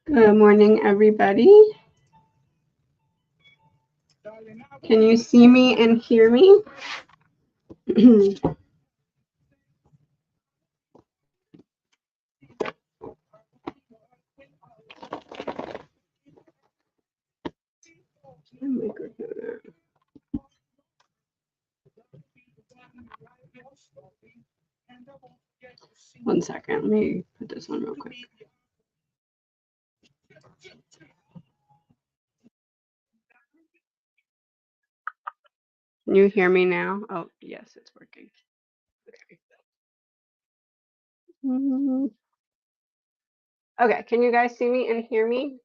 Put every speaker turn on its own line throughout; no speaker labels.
Good morning, everybody. Can you see me and hear me? One second, let me put this on real quick. Can you hear me now? Oh, yes, it's working. Okay. Okay, can you guys see me and hear me?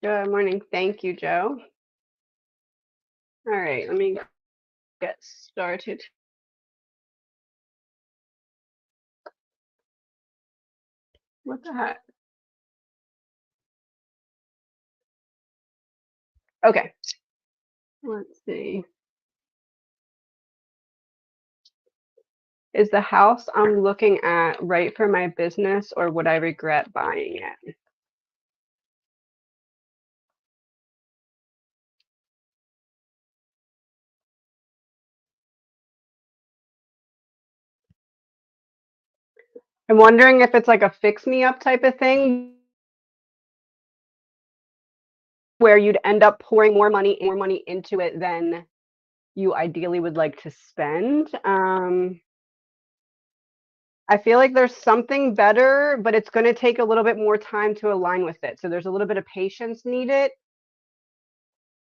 Good morning. Thank you, Joe. All right, let me get started. What the heck? Okay, let's see. Is the house I'm looking at right for my business, or would I regret buying it? I'm wondering if it's like a fix me up type of thing where you'd end up pouring more money into it than you ideally would like to spend. I feel like there's something better, but it's going to take a little bit more time to align with it. So there's a little bit of patience needed.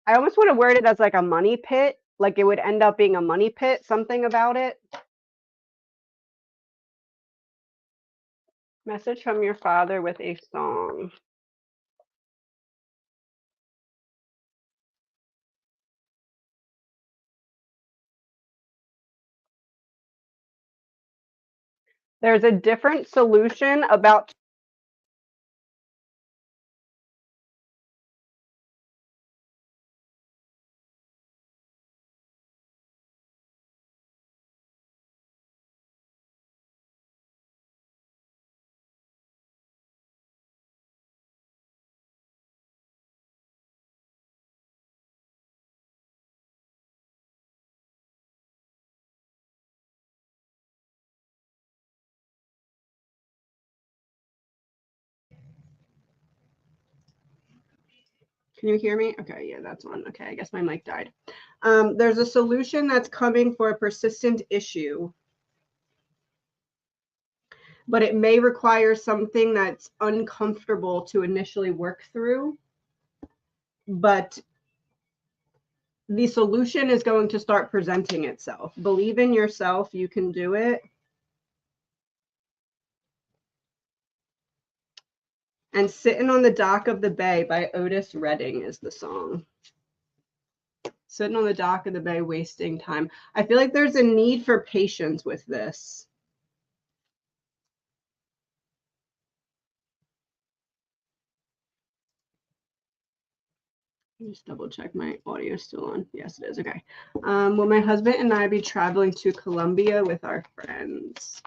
I almost want to word it as like a money pit, like it would end up being a money pit, something about it. Message from your father with a song. There's a different solution about Can you hear me? Okay, yeah, that's on. Okay, I guess my mic died. There's a solution that's coming for a persistent issue, but it may require something that's uncomfortable to initially work through. But the solution is going to start presenting itself. Believe in yourself, you can do it. And Sitting on the Dock of the Bay by Otis Redding is the song. Sitting on the dock of the bay, wasting time. I feel like there's a need for patience with this. Just double check my audio is still on. Yes, it is. Okay. Will my husband and I be traveling to Colombia with our friends?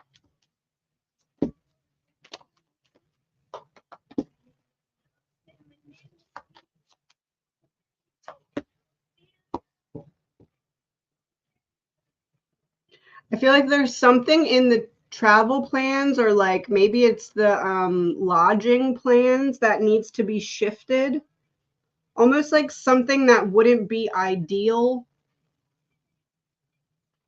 I feel like there's something in the travel plans, or like maybe it's the lodging plans that needs to be shifted. Almost like something that wouldn't be ideal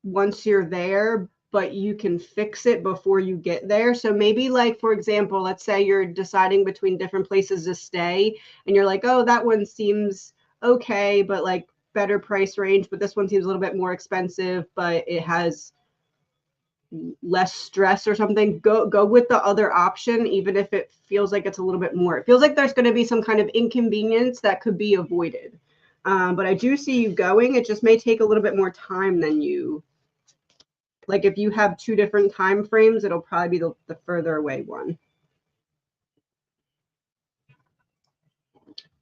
once you're there, but you can fix it before you get there. So maybe, like, for example, let's say you're deciding between different places to stay and you're like, oh, that one seems okay, but like better price range, but this one seems a little bit more expensive, but it has less stress or something. Go with the other option, even if it feels like it's a little bit more. It feels like there's going to be some kind of inconvenience that could be avoided. But I do see you going. It just may take a little bit more time than you. Like if you have two different time frames, it'll probably be the further away one.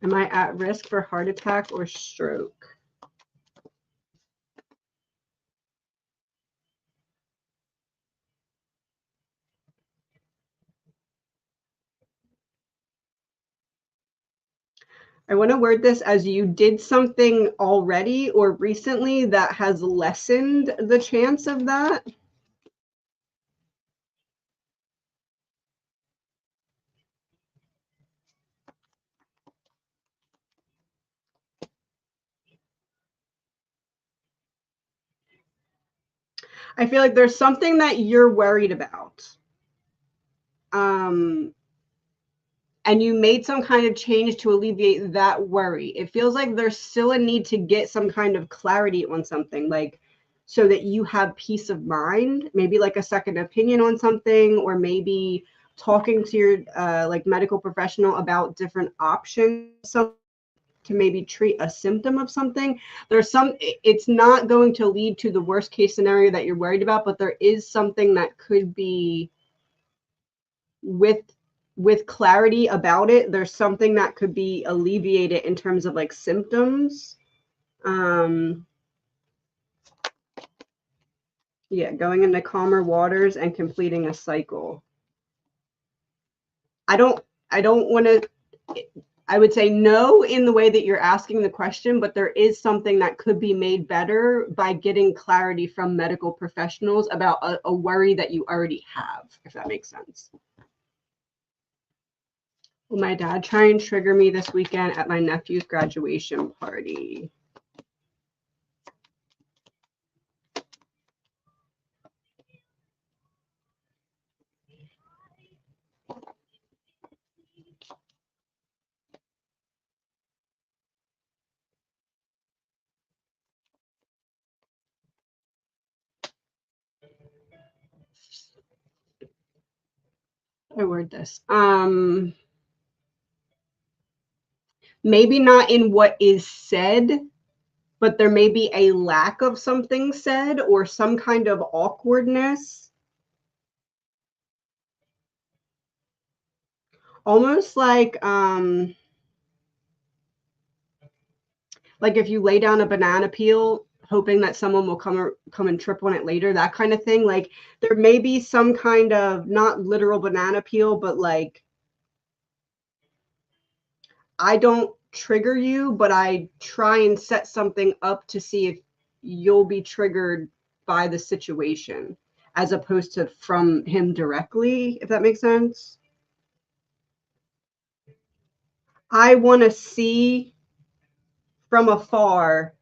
Am I at risk for heart attack or stroke? I want to word this as you did something already or recently that has lessened the chance of that. I feel like there's something that you're worried about. And you made some kind of change to alleviate that worry. It feels like there's still a need to get some kind of clarity on something, like so that you have peace of mind, maybe like a second opinion on something, or maybe talking to your like medical professional about different options to maybe treat a symptom of something. There's some, it's not going to lead to the worst case scenario that you're worried about, but there is something that could be with clarity about it. There's something that could be alleviated in terms of like symptoms. Yeah, going into calmer waters and completing a cycle. I don't want to, I would say no in the way that you're asking the question, but there is something that could be made better by getting clarity from medical professionals about a worry that you already have, if that makes sense. Will my dad try and trigger me this weekend at my nephew's graduation party? I word this. Maybe not in what is said, but there may be a lack of something said or some kind of awkwardness. Almost like if you lay down a banana peel hoping that someone will come and trip on it later, that kind of thing. Like there may be some kind of not literal banana peel, but like I don't trigger you, but I try and set something up to see if you'll be triggered by the situation as opposed to from him directly, if that makes sense. I want to see from afar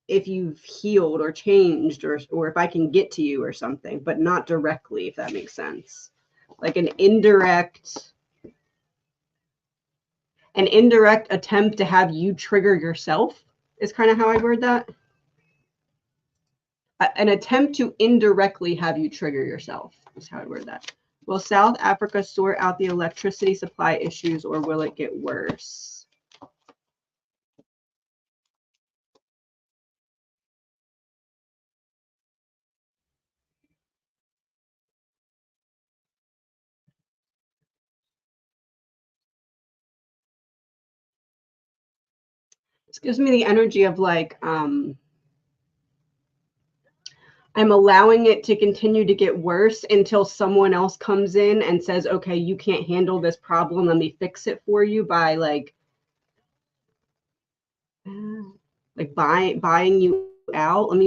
if you've healed or changed or if I can get to you or something, but not directly, if that makes sense. Like an indirect attempt to have you trigger yourself is kind of how I word that. An attempt to indirectly have you trigger yourself is how I word that. Will South Africa sort out the electricity supply issues or will it get worse? This gives me the energy of like, I'm allowing it to continue to get worse until someone else comes in and says, okay, you can't handle this problem. Let me fix it for you by like buying you out.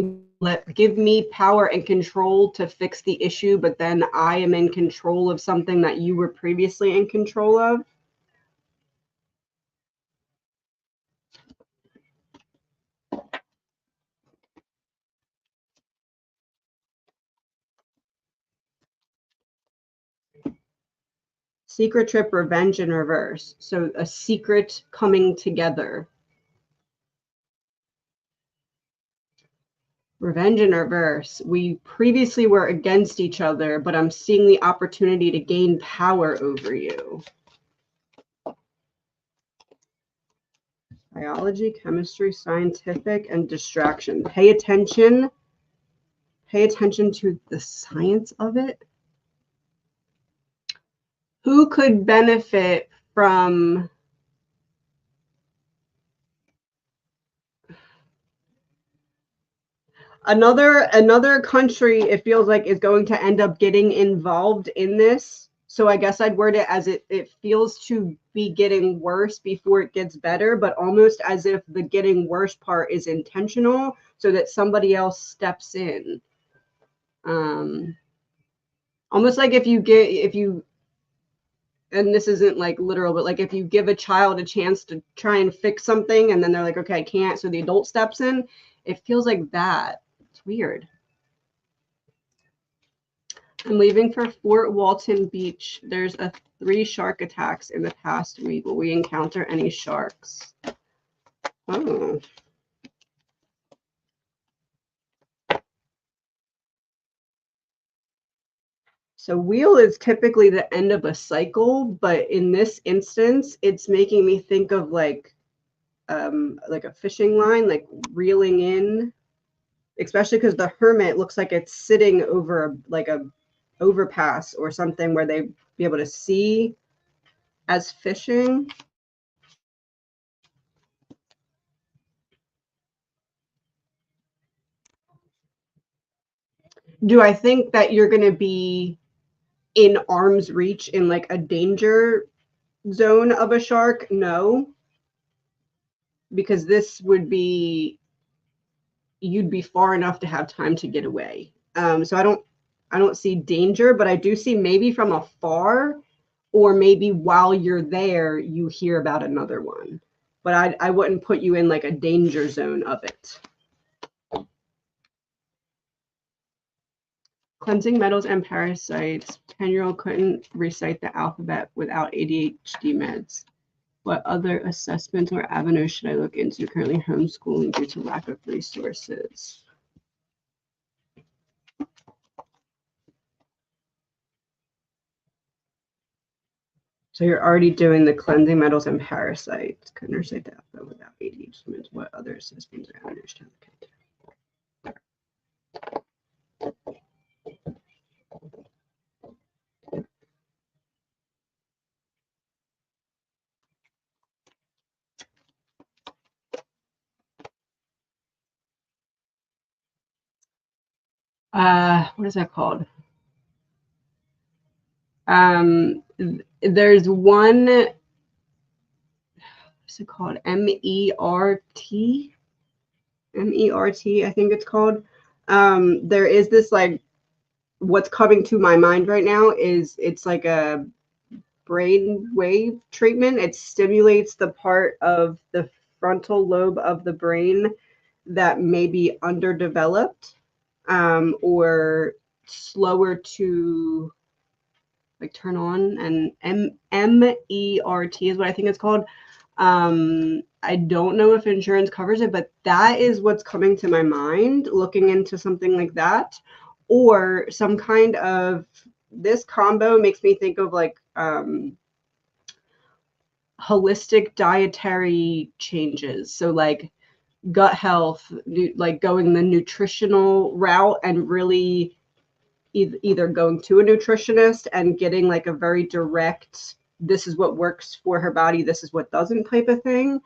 Give me power and control to fix the issue, but then I am in control of something that you were previously in control of. Secret trip, revenge in reverse. So a secret coming together. Revenge in reverse. We previously were against each other, but I'm seeing the opportunity to gain power over you. Biology, chemistry, scientific, and distraction. Pay attention. Pay attention to the science of it. Who could benefit from Another country, it feels like, is going to end up getting involved in this. So I guess I'd word it as it feels to be getting worse before it gets better, but almost as if the getting worse part is intentional so that somebody else steps in. Almost like if you, and this isn't like literal, but like if you give a child a chance to try and fix something and then they're like, okay, I can't, so the adult steps in, it feels like that. It's weird. I'm leaving for Fort Walton Beach. There's 3 shark attacks in the past week. Will we encounter any sharks? Oh. So wheel is typically the end of a cycle, but in this instance, it's making me think of like a fishing line, like reeling in, especially because the hermit looks like it's sitting over like a overpass or something where they be able to see as fishing. Do I think that you're going to be in arm's reach in like a danger zone of a shark? No, because this would be, you'd be far enough to have time to get away. So I don't see danger, but I do see maybe from afar, or maybe while you're there, you hear about another one. But I wouldn't put you in like a danger zone of it. Cleansing metals and parasites. 10-year-old couldn't recite the alphabet without ADHD meds. What other assessments or avenues should I look into? Currently homeschooling due to lack of resources. So you're already doing the cleansing metals and parasites. Couldn't recite the alphabet without ADHD meds. What other assessments or avenues should I look into? What is that called? There's one, what's it called? MERT. MERT, I think it's called. There is this like, what's coming to my mind right now is it's like a brain wave treatment. It stimulates the part of the frontal lobe of the brain that may be underdeveloped, or slower to like turn on, and MERT is what I think it's called. I don't know if insurance covers it, but that is what's coming to my mind looking into something like that, or some kind of, this combo makes me think of like holistic dietary changes. So like gut health, like going the nutritional route and really either going to a nutritionist and getting like a very direct, this is what works for her body, this is what doesn't type of thing.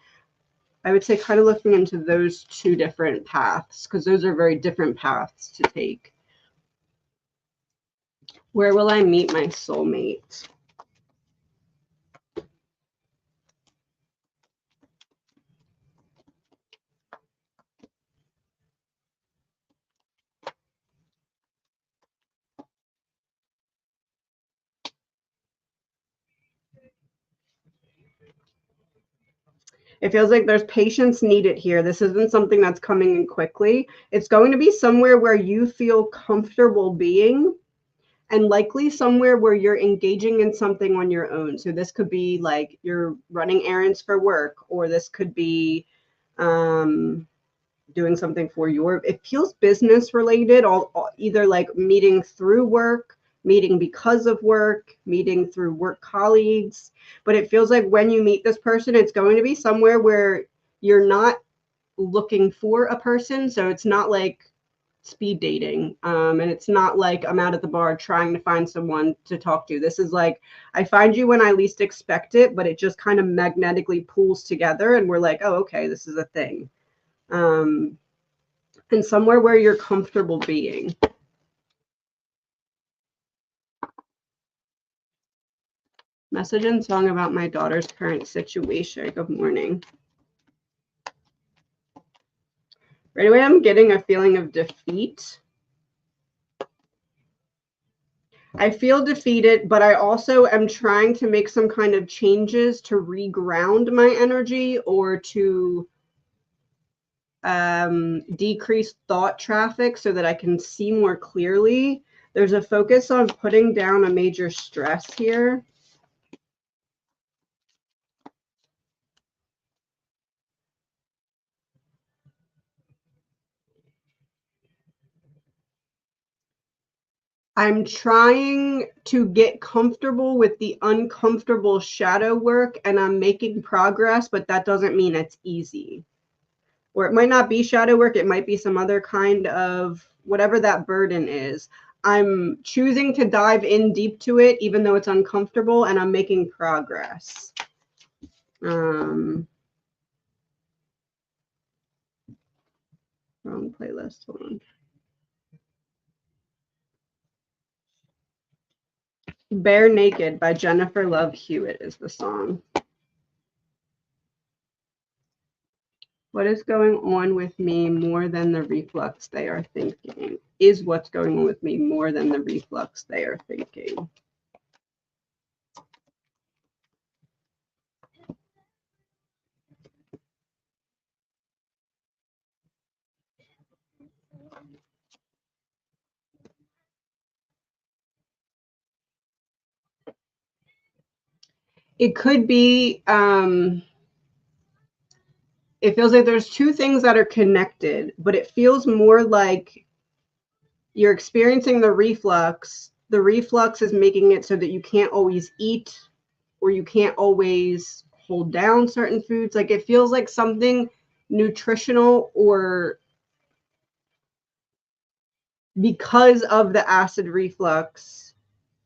I would say kind of looking into those 2 different paths, because those are very different paths to take. Where will I meet my soulmate? It feels like there's patience needed here. This isn't something that's coming in quickly. It's going to be somewhere where you feel comfortable being, and likely somewhere where you're engaging in something on your own. So this could be like you're running errands for work, or this could be doing something for your, it feels business related, all either like meeting through work, meeting because of work, meeting through work colleagues. But it feels like when you meet this person, it's going to be somewhere where you're not looking for a person. So it's not like speed dating, and it's not like I'm out at the bar trying to find someone to talk to. This is like, I find you when I least expect it, but it just kind of magnetically pulls together and we're like, oh, okay, this is a thing. And and somewhere where you're comfortable being. Message and song about my daughter's current situation. Good morning. Right away, I'm getting a feeling of defeat. I feel defeated, but I also am trying to make some kind of changes to reground my energy or to decrease thought traffic so that I can see more clearly. There's a focus on putting down a major stress here. I'm trying to get comfortable with the uncomfortable shadow work, and I'm making progress, but that doesn't mean it's easy. Or it might not be shadow work, it might be some other kind of whatever that burden is. I'm choosing to dive in deep to it, even though it's uncomfortable, and I'm making progress. Wrong playlist. Hold on. Bare Naked by Jennifer Love Hewitt is the song. What is going on with me more than the reflux they are thinking? Is what's going on with me more than the reflux they are thinking? It could be, it feels like there's two things that are connected, but it feels more like you're experiencing the reflux. The reflux is making it so that you can't always eat or you can't always hold down certain foods. Like it feels like something nutritional, or because of the acid reflux,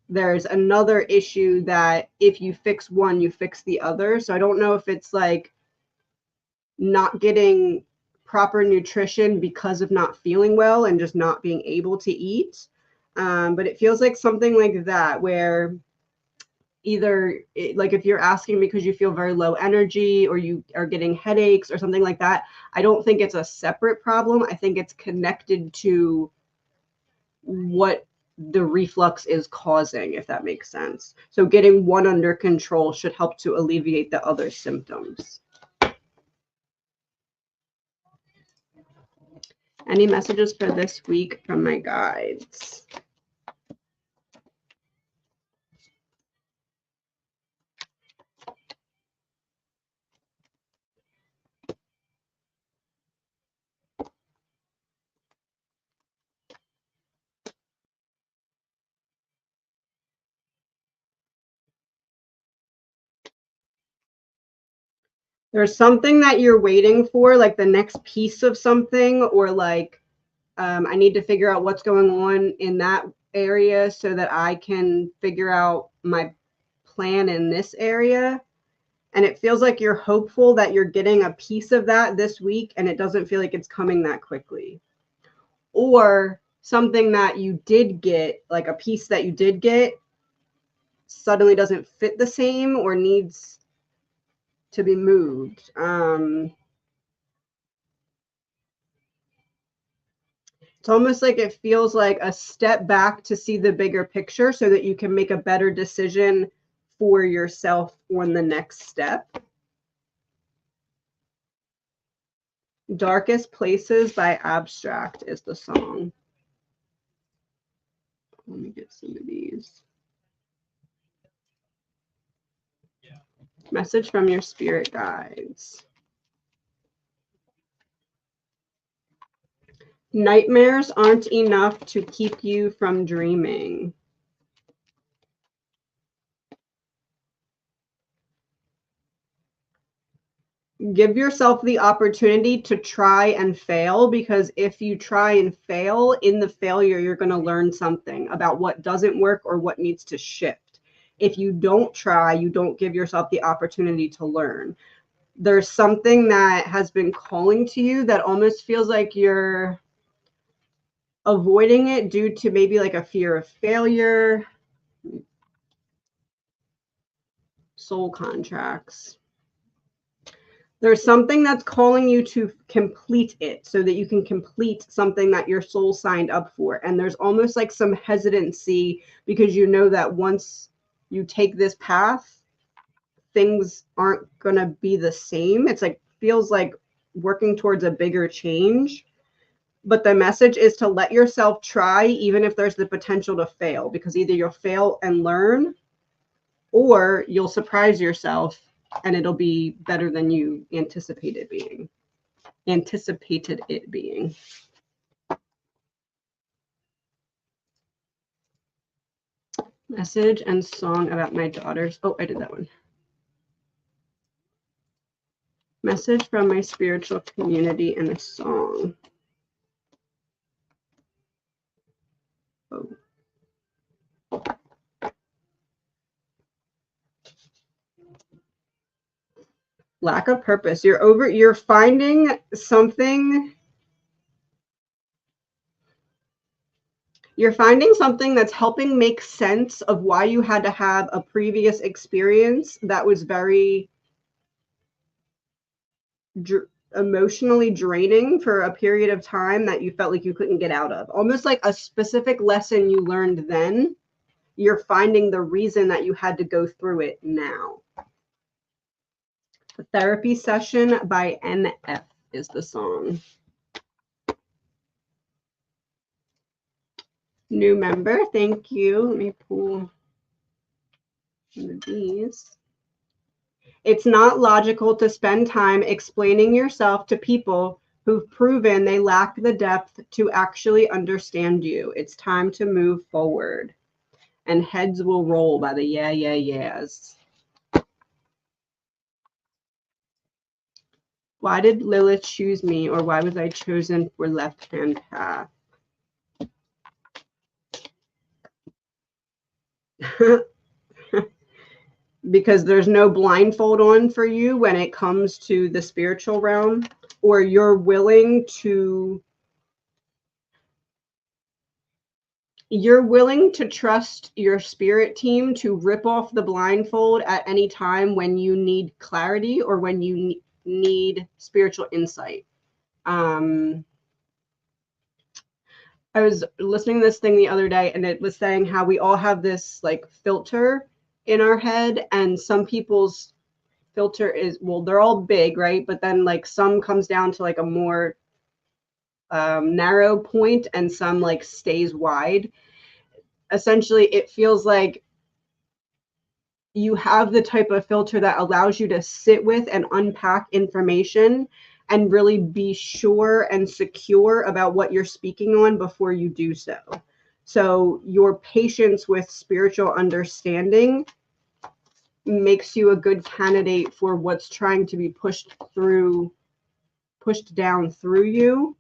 there's another issue that if you fix one, you fix the other. So I don't know if it's like not getting proper nutrition because of not feeling well and just not being able to eat. But it feels like something like that, where either like if you're asking because you feel very low energy or you are getting headaches or something like that, I don't think it's a separate problem. I think it's connected to what the reflux is causing, if that makes sense. So getting one under control should help to alleviate the other symptoms. Any messages for this week from my guides? There's something that you're waiting for, like the next piece of something, or like I need to figure out what's going on in that area so that I can figure out my plan in this area. And it feels like you're hopeful that you're getting a piece of that this week, and it doesn't feel like it's coming that quickly. Or something that you did get, like a piece that you did get, suddenly doesn't fit the same or needs to be moved. It's almost like it feels like a step back to see the bigger picture so that you can make a better decision for yourself on the next step. Darkest Places by Abstract is the song. Let me get some of these. Message from your spirit guides. Nightmares aren't enough to keep you from dreaming. Give yourself the opportunity to try and fail, because if you try and fail, in the failure, you're going to learn something about what doesn't work or what needs to shift. If you don't try, you don't give yourself the opportunity to learn. There's something that has been calling to you that almost feels like you're avoiding it due to maybe like a fear of failure. Soul contracts. There's something that's calling you to complete it so that you can complete something that your soul signed up for. And there's almost like some hesitancy because you know that once you take this path, things aren't going to be the same. It's like, feels like working towards a bigger change. But the message is to let yourself try, even if there's the potential to fail, because either you'll fail and learn, or you'll surprise yourself and it'll be better than you anticipated it being. Message and song about my daughters. Oh, I did that one. Message from my spiritual community and a song. Oh. Lack of purpose. You're finding something. You're finding something that's helping make sense of why you had to have a previous experience that was very emotionally draining for a period of time that you felt like you couldn't get out of. Almost like a specific lesson you learned then, you're finding the reason that you had to go through it now. The Therapy Session by NF is the song. New member, thank you. Let me pull these. It's not logical to spend time explaining yourself to people who've proven they lack the depth to actually understand you. It's time to move forward. And heads will roll by the yeah, yeah, yeahs. Why did Lilith choose me, or why was I chosen for left-hand path? Because there's no blindfold on for you when it comes to the spiritual realm, or you're willing to trust your spirit team to rip off the blindfold at any time when you need clarity or when you need spiritual insight. I was listening to this thing the other day, and it was saying how we all have this like filter in our head, and some people's filter is, well, they're all big, right? But then like some comes down to like a more narrow point, and some like stays wide. Essentially, it feels like you have the type of filter that allows you to sit with and unpack information and really be sure and secure about what you're speaking on before you do so. So your patience with spiritual understanding makes you a good candidate for what's trying to be pushed down through you,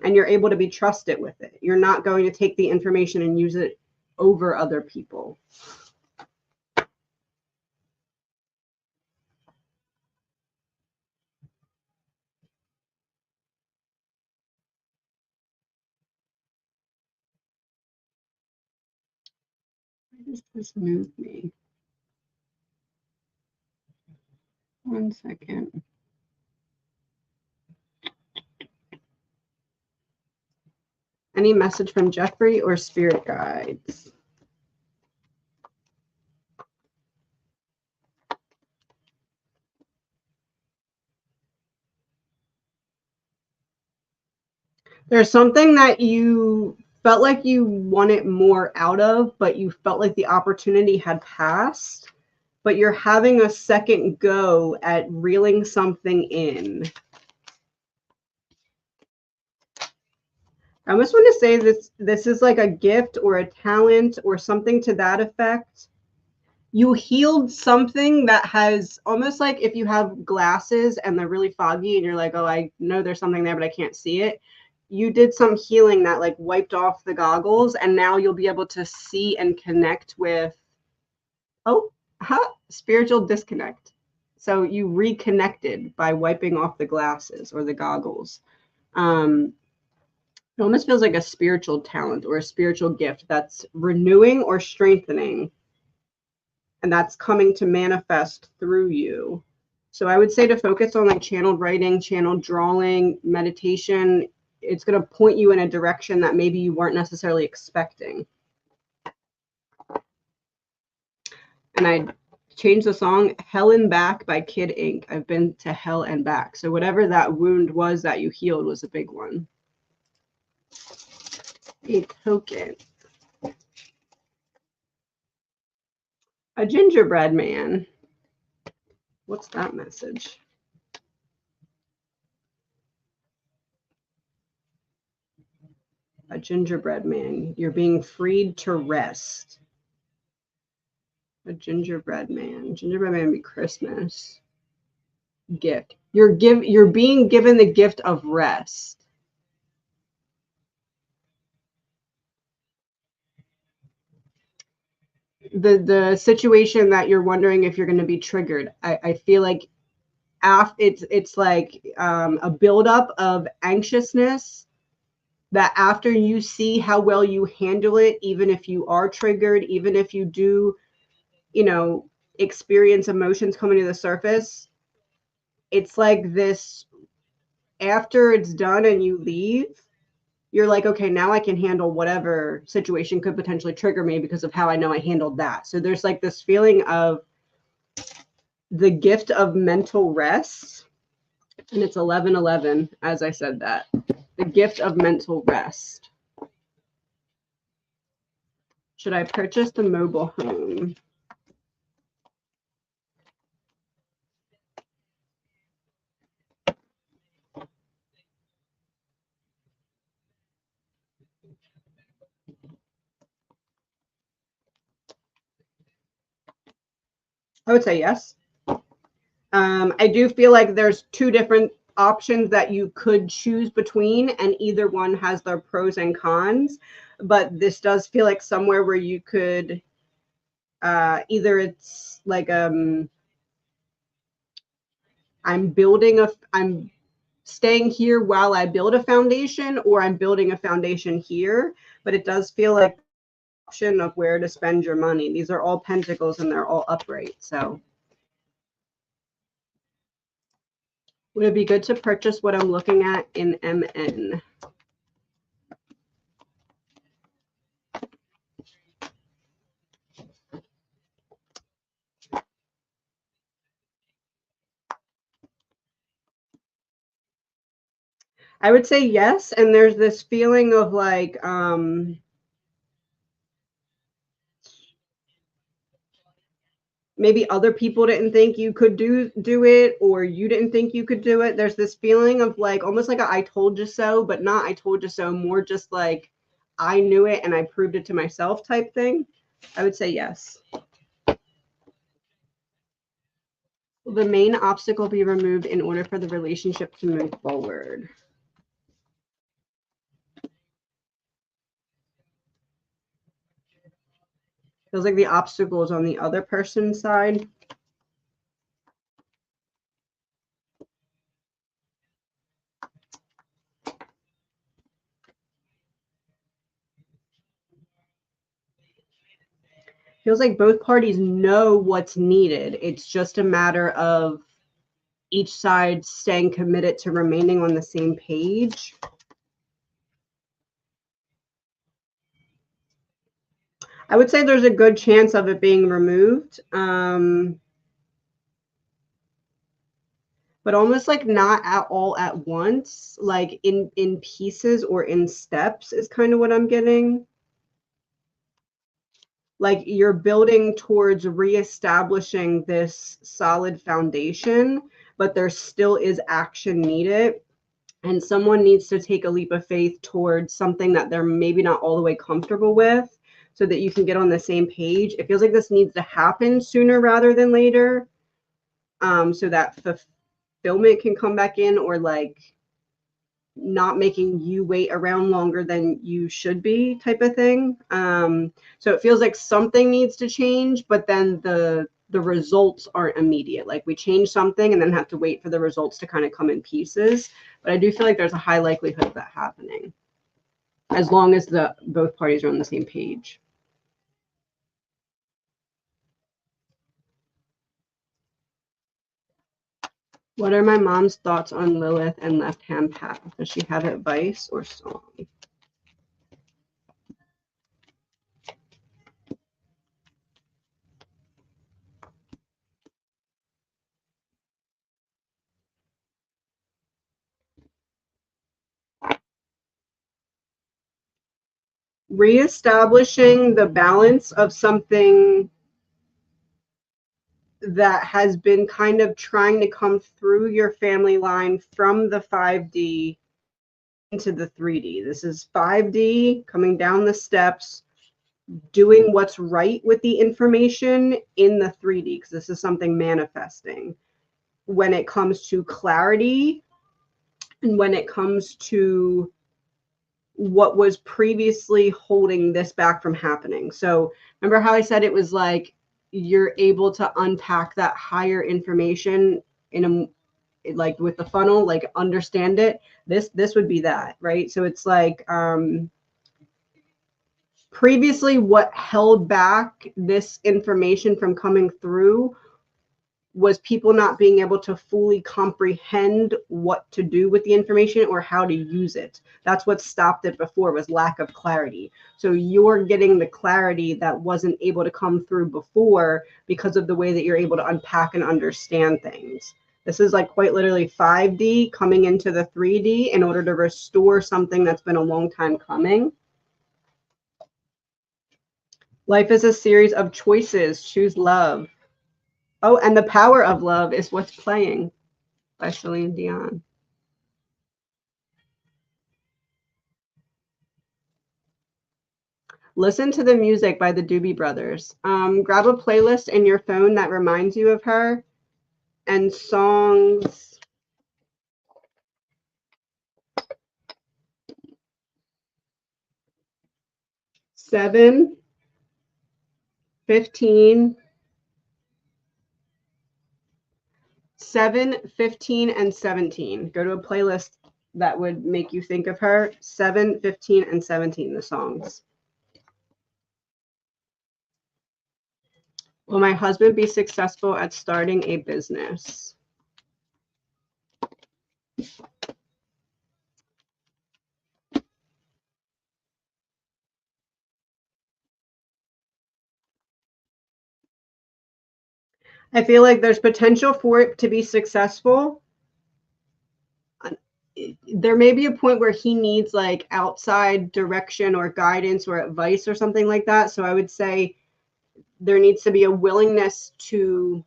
and you're able to be trusted with it. You're not going to take the information and use it over other people. Why does this move me? 1 second. Any message from Jeffrey or spirit guides? There's something that you felt like you wanted more out of, but you felt like the opportunity had passed, but you're having a second go at reeling something in. I almost want to say this is like a gift or a talent or something to that effect. You healed something that has almost like if you have glasses and they're really foggy and you're like, oh, I know there's something there, but I can't see it. You did some healing that like wiped off the goggles, and now you'll be able to see and connect with, spiritual disconnect. So you reconnected by wiping off the glasses or the goggles. It almost feels like a spiritual talent or a spiritual gift that's renewing or strengthening, and that's coming to manifest through you. So I would say to focus on like channeled writing, channeled drawing, meditation. It's going to point you in a direction that maybe you weren't necessarily expecting. And I changed the song Hell and Back by Kid Ink. I've been to hell and back. So whatever that wound was that you healed was a big one. A token. A gingerbread man. What's that message? A gingerbread man. You're being freed to rest. A gingerbread man. Gingerbread man would be Christmas. Gift. You're being given the gift of rest. The situation that you're wondering if you're going to be triggered. I feel like it's like a buildup of anxiousness that after you see how well you handle it, even if you are triggered, even if you do, experience emotions coming to the surface, it's like this, after it's done and you leave, you're like, okay, now I can handle whatever situation could potentially trigger me because of how I know I handled that. So there's like this feeling of the gift of mental rest. And it's 11/11, as I said that. The gift of mental rest. Should I purchase the mobile home? I would say yes. I do feel like there's two different options that you could choose between, and either one has their pros and cons. But this does feel like somewhere where you could either it's like I'm staying here while I build a foundation, or I'm building a foundation here. But it does feel like the option of where to spend your money. These are all pentacles and they're all upright. So would it be good to purchase what I'm looking at in MN? I would say yes. And there's this feeling of like, maybe other people didn't think you could do it, or you didn't think you could do it. There's this feeling of like almost like a I told you so, but not I told you so, more just like I knew it and I proved it to myself type thing. I would say yes. Will the main obstacle be removed in order for the relationship to move forward? Feels like the obstacle is on the other person's side. Feels like both parties know what's needed. It's just a matter of each side staying committed to remaining on the same page. I would say there's a good chance of it being removed, but almost like not at all at once, like in pieces or in steps is kind of what I'm getting. Like you're building towards reestablishing this solid foundation, but there still is action needed. And someone needs to take a leap of faith towards something that they're maybe not all the way comfortable with, so that you can get on the same page. It feels like this needs to happen sooner rather than later, so that fulfillment can come back in, or like not making you wait around longer than you should be type of thing. So it feels like something needs to change, but then the results aren't immediate. Like we change something and then have to wait for the results to kind of come in pieces. But I do feel like there's a high likelihood of that happening. as long as both parties are on the same page. What are my mom's thoughts on Lilith and Left Hand Path? Does she have advice or song? Reestablishing the balance of something that has been kind of trying to come through your family line from the 5D into the 3D. This is 5D coming down the steps, doing what's right with the information in the 3D, because this is something manifesting. When it comes to clarity and when it comes to what was previously holding this back from happening. So remember how I said it was like you're able to unpack that higher information in a, like with the funnel, like understand it. This would be that, right? So it's like previously what held back this information from coming through was people not being able to fully comprehend what to do with the information or how to use it. That's what stopped it before, was lack of clarity. So you're getting the clarity that wasn't able to come through before because of the way that you're able to unpack and understand things. This is like quite literally 5D coming into the 3D in order to restore something that's been a long time coming. Life is a series of choices. Choose love. Oh, and the power of love is what's playing by Celine Dion. Listen to the music by the Doobie Brothers. Grab a playlist in your phone that reminds you of her and songs. Seven, 15, 7, 15, and 17. Go to a playlist that would make you think of her. 7, 15, and 17, the songs. Will my husband be successful at starting a business? I feel like there's potential for it to be successful. There may be a point where he needs like outside direction or guidance or advice or something like that. So I would say there needs to be a willingness to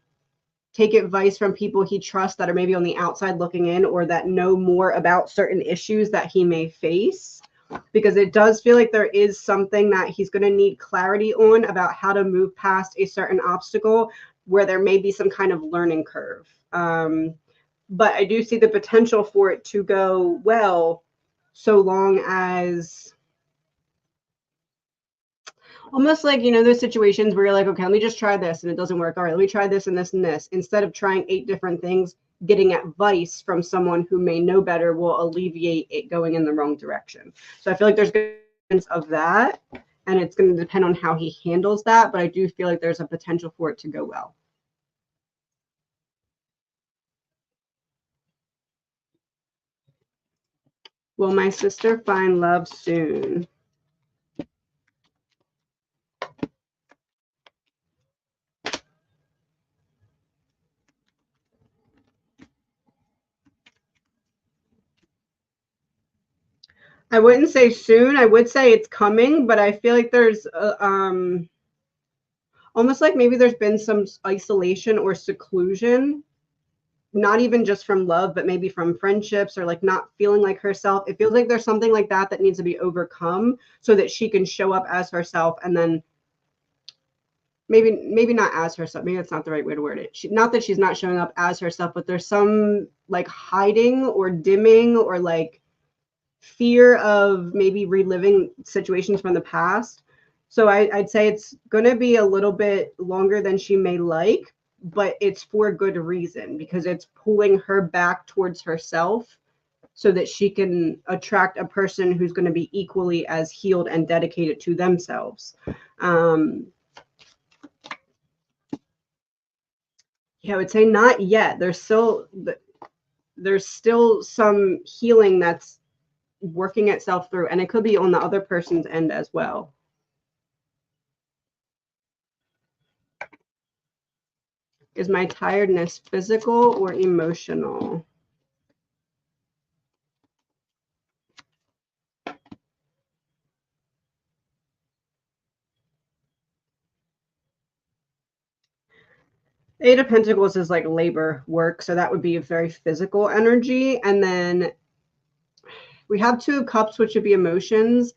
take advice from people he trusts that are maybe on the outside looking in or that know more about certain issues that he may face, because it does feel like there is something that he's going to need clarity on about how to move past a certain obstacle where there may be some kind of learning curve. But I do see the potential for it to go well, so long as almost like, you know, those situations where you're like, okay, let me just try this and it doesn't work. All right, let me try this and this and this. Instead of trying 8 different things, getting advice from someone who may know better will alleviate it going in the wrong direction. So I feel like there's good evidence of that, and it's going to depend on how he handles that. But I do feel like there's a potential for it to go well. Will my sister find love soon? I wouldn't say soon. I would say it's coming, but I feel like there's almost like maybe there's been some isolation or seclusion, not even just from love, but maybe from friendships or like not feeling like herself. It feels like there's something like that that needs to be overcome so that she can show up as herself, and then maybe not as herself. Maybe that's not the right way to word it. Not that she's not showing up as herself, but there's some like hiding or dimming or like fear of maybe reliving situations from the past. So I'd say it's going to be a little bit longer than she may like, but it's for good reason, because it's pulling her back towards herself so that she can attract a person who's going to be equally as healed and dedicated to themselves. Yeah, I would say not yet. There's still some healing that's working itself through, and it could be on the other person's end as well. Is my tiredness physical or emotional? Eight of Pentacles is like labor work, so that would be a very physical energy. And then we have Two of Cups, which would be emotions,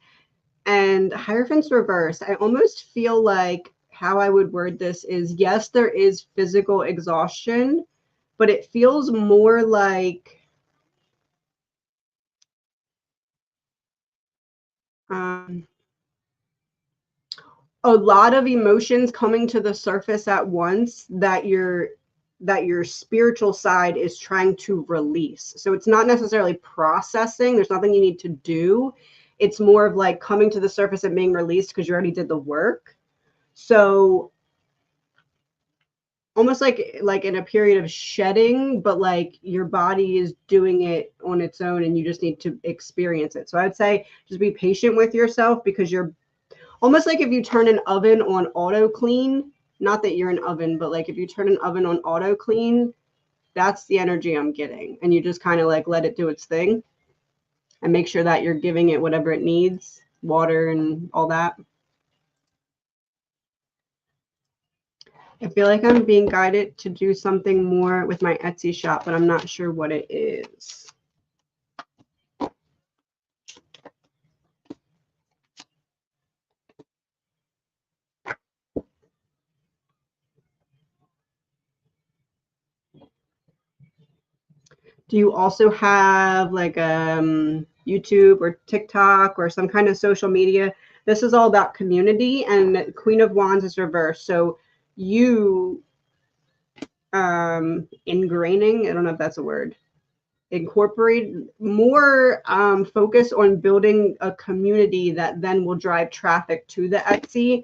and Hierophant's reversed. I almost feel like how I would word this is, yes, there is physical exhaustion, but it feels more like a lot of emotions coming to the surface at once that your spiritual side is trying to release. So it's not necessarily processing. There's nothing you need to do. It's more of like coming to the surface and being released because you already did the work. So almost like in a period of shedding, but like your body is doing it on its own and you just need to experience it. So I'd say just be patient with yourself, because you're almost like if you turn an oven on auto clean, not that you're an oven, but like if you turn an oven on auto clean, that's the energy I'm getting. And you just kind of like let it do its thing and make sure that you're giving it whatever it needs, water and all that. I feel like I'm being guided to do something more with my Etsy shop, but I'm not sure what it is. Do you also have like YouTube or TikTok or some kind of social media? This is all about community, and Queen of Wands is reversed. So you ingraining, I don't know if that's a word, incorporate more focus on building a community that then will drive traffic to the Etsy.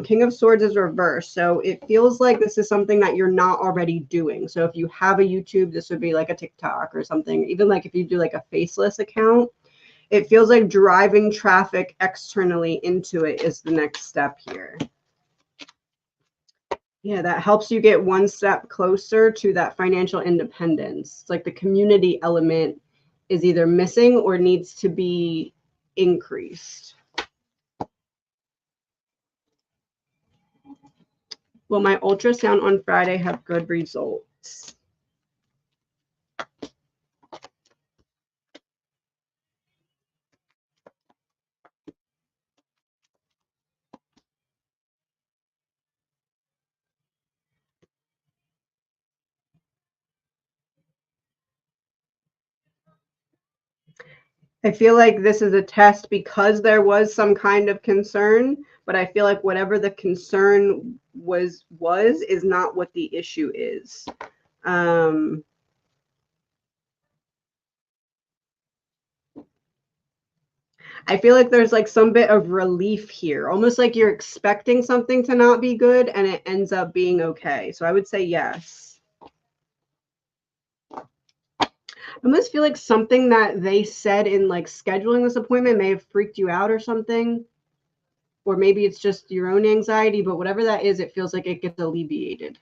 King of Swords is reversed. So it feels like this is something that you're not already doing. So if you have a YouTube, this would be like a TikTok or something. Even like if you do like a faceless account, it feels like driving traffic externally into it is the next step here. Yeah, that helps you get one step closer to that financial independence. It's like the community element is either missing or needs to be increased. Will my ultrasound on Friday have good results? I feel like this is a test because there was some kind of concern, but I feel like whatever the concern was is not what the issue is. I feel like there's like some bit of relief here, almost like you're expecting something to not be good and it ends up being okay. So I would say yes. I almost feel like something that they said in like scheduling this appointment may have freaked you out or something. Or maybe it's just your own anxiety, but whatever that is, it feels like it gets alleviated.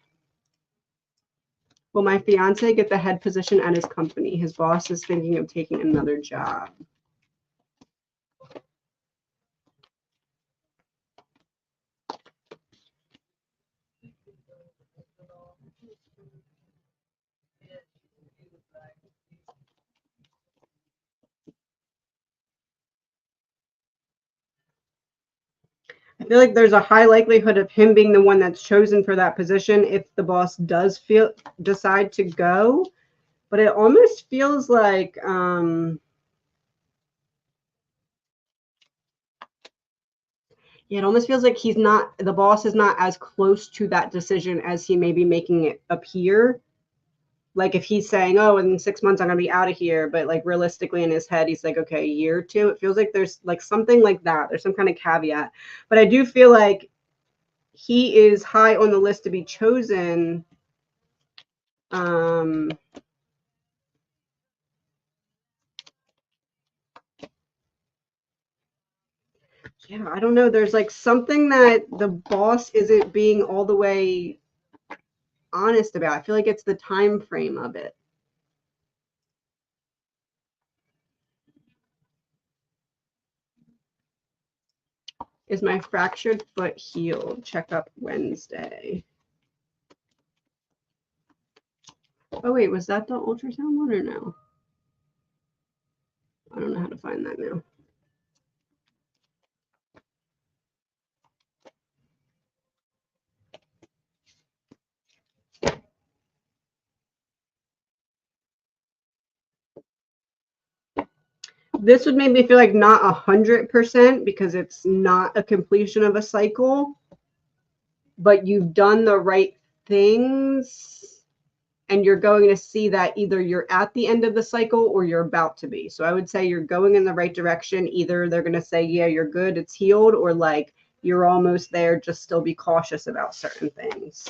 Will my fiance get the head position at his company? His boss is thinking of taking another job. I feel like there's a high likelihood of him being the one that's chosen for that position if the boss does decide to go. But it almost feels like it almost feels like the boss is not as close to that decision as he may be making it appear. Like if he's saying, oh, in 6 months I'm gonna be out of here, but like realistically in his head, he's like, okay, a year or two. It feels like there's like something like that. There's some kind of caveat. But I do feel like he is high on the list to be chosen. Yeah, I don't know. There's like something that the boss isn't being all the way honest about. I feel like it's the time frame of it. Is my fractured foot healed? Checkup Wednesday. Oh wait, was that the ultrasound one or no? I don't know how to find that now. This would make me feel like not 100% because it's not a completion of a cycle, but you've done the right things and you're going to see that either you're at the end of the cycle or you're about to be. So I would say you're going in the right direction. Either they're going to say, yeah, you're good, it's healed, or like you're almost there, just still be cautious about certain things.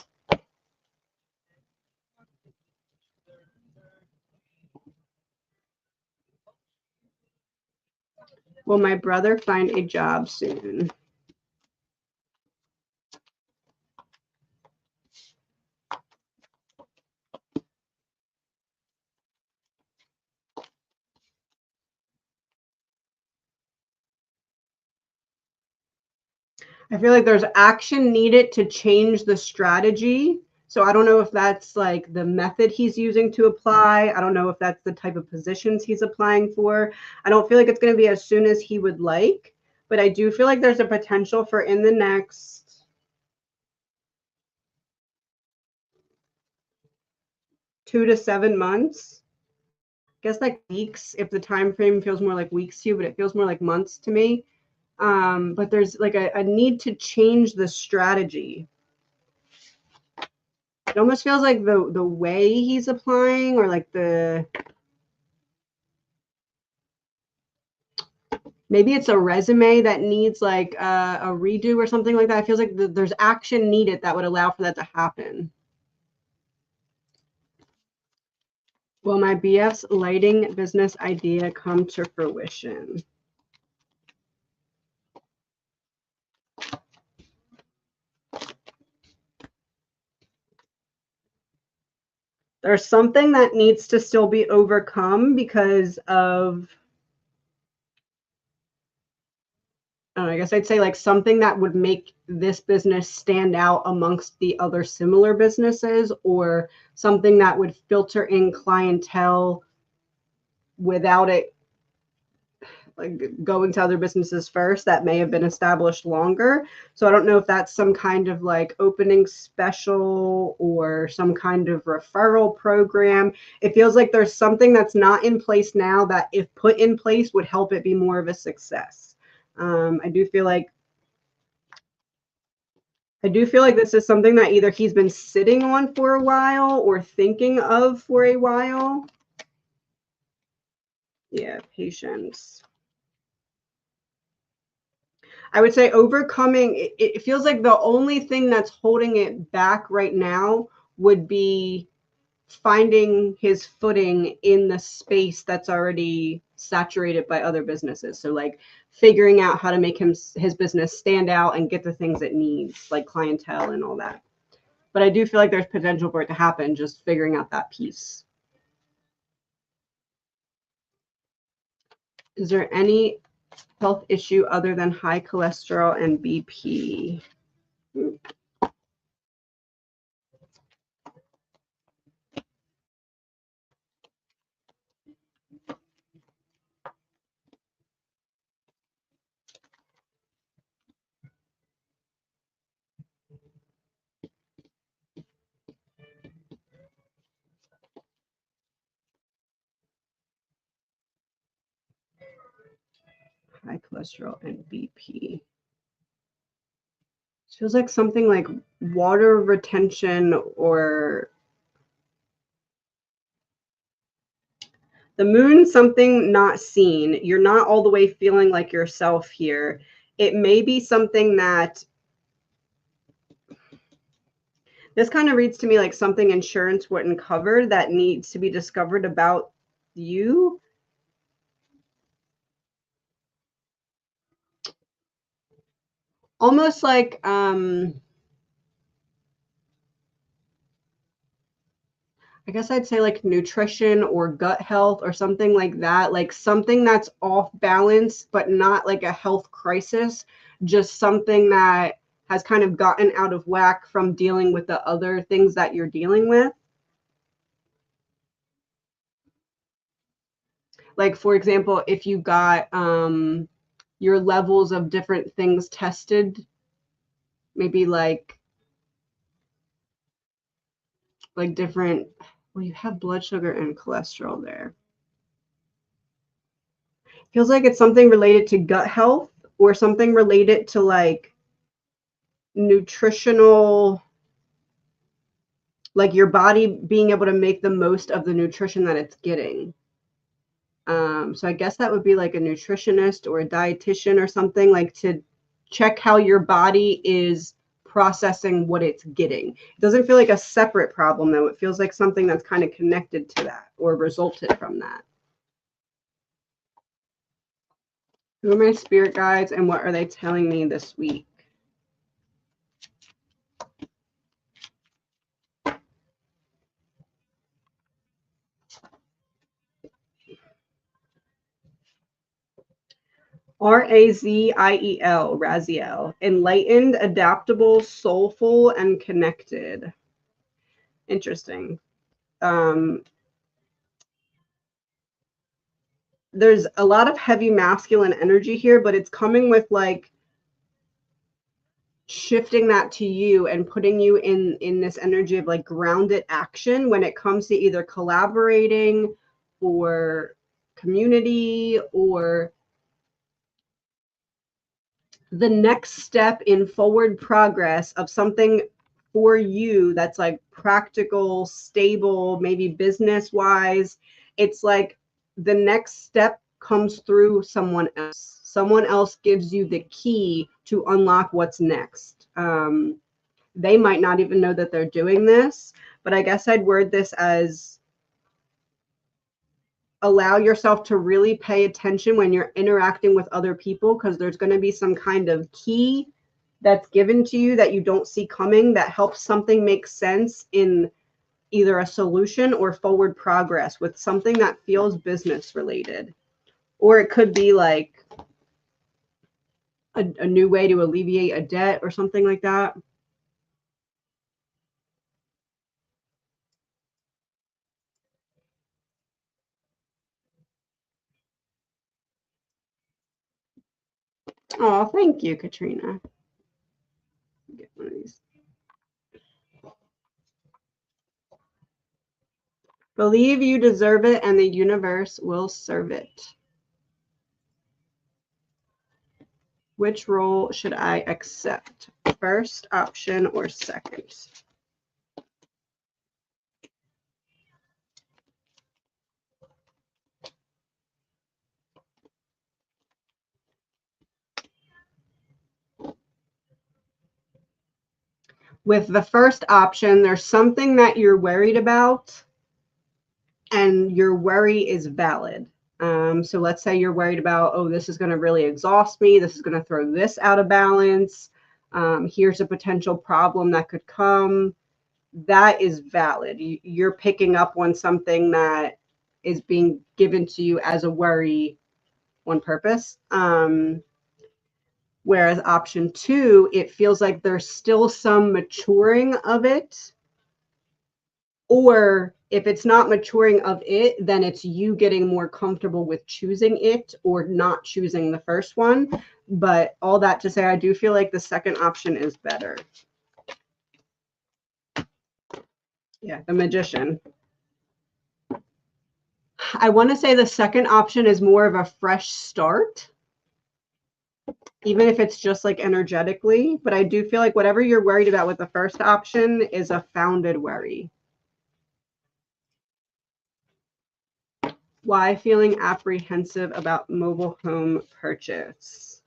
Will my brother find a job soon? I feel like there's action needed to change the strategy. So I don't know if that's like the method he's using to apply. I don't know if that's the type of positions he's applying for. I don't feel like it's going to be as soon as he would like, but I do feel like there's a potential for in the next 2 to 7 months. I guess like weeks, if the time frame feels more like weeks to you, but it feels more like months to me. But there's like a need to change the strategy. It almost feels like the way he's applying, or like maybe it's a resume that needs like a redo or something like that. It feels like there's action needed that would allow for that to happen. Will my BF's lighting business idea come to fruition? There's something that needs to still be overcome because of, I guess I'd say like something that would make this business stand out amongst the other similar businesses, or something that would filter in clientele without it like going to other businesses first that may have been established longer. So I don't know if that's some kind of like opening special or some kind of referral program. It feels like there's something that's not in place now that if put in place would help it be more of a success. I do feel like this is something that either he's been sitting on for a while or thinking of for a while. Yeah, patience. I would say overcoming, it feels like the only thing that's holding it back right now would be finding his footing in the space that's already saturated by other businesses. So like figuring out how to make his business stand out and get the things it needs, like clientele and all that. But I do feel like there's potential for it to happen, just figuring out that piece. Is there any health issue other than high cholesterol and BP? High cholesterol and BP. It feels like something like water retention or The moon, something not seen. You're not all the way feeling like yourself here. It may be something that, this kind of reads to me like something insurance wouldn't cover that needs to be discovered about you. Almost like, I guess I'd say like nutrition or gut health or something like that, like something that's off balance, but not like a health crisis, just something that has kind of gotten out of whack from dealing with the other things that you're dealing with. Like, for example, if you got your levels of different things tested, maybe like different, well, you have blood sugar and cholesterol there. Feels like it's something related to gut health or something related to like nutritional, like your body being able to make the most of the nutrition that it's getting. So I guess that would be like a nutritionist or a dietitian or something, like to check how your body is processing what it's getting. It doesn't feel like a separate problem though. It feels like something that's kind of connected to that or resulted from that. Who are my spirit guides and what are they telling me this week? Raziel, Raziel, enlightened, adaptable, soulful, and connected. Interesting. Um, there's a lot of heavy masculine energy here, but it's coming with like shifting that to you and putting you in this energy of like grounded action when it comes to either collaborating or community or the next step in forward progress of something for you that's like practical, stable, maybe business wise. It's like the next step comes through someone else. Someone else gives you the key to unlock what's next. They might not even know that they're doing this, but I guess I'd word this as allow yourself to really pay attention when you're interacting with other people, because there's going to be some kind of key that's given to you that you don't see coming that helps something make sense in either a solution or forward progress with something that feels business related. Or it could be like a new way to alleviate a debt or something like that. Oh, thank you, Katrina. Get one of these. Believe you deserve it and the universe will serve it. Which role should I accept? First option or second? With the first option, there's something that you're worried about and your worry is valid. So let's say you're worried about, oh, this is going to really exhaust me. This is going to throw this out of balance. Here's a potential problem that could come. That is valid. You're picking up on something that is being given to you as a worry on purpose. Whereas option two, it feels like there's still some maturing of it. Or if it's not maturing of it, then it's you getting more comfortable with choosing it or not choosing the first one. But all that to say, I do feel like the second option is better. Yeah, the Magician. I want to say the second option is more of a fresh start, even if it's just like energetically. But I do feel like whatever you're worried about with the first option is a founded worry. Why feeling apprehensive about mobile home purchase?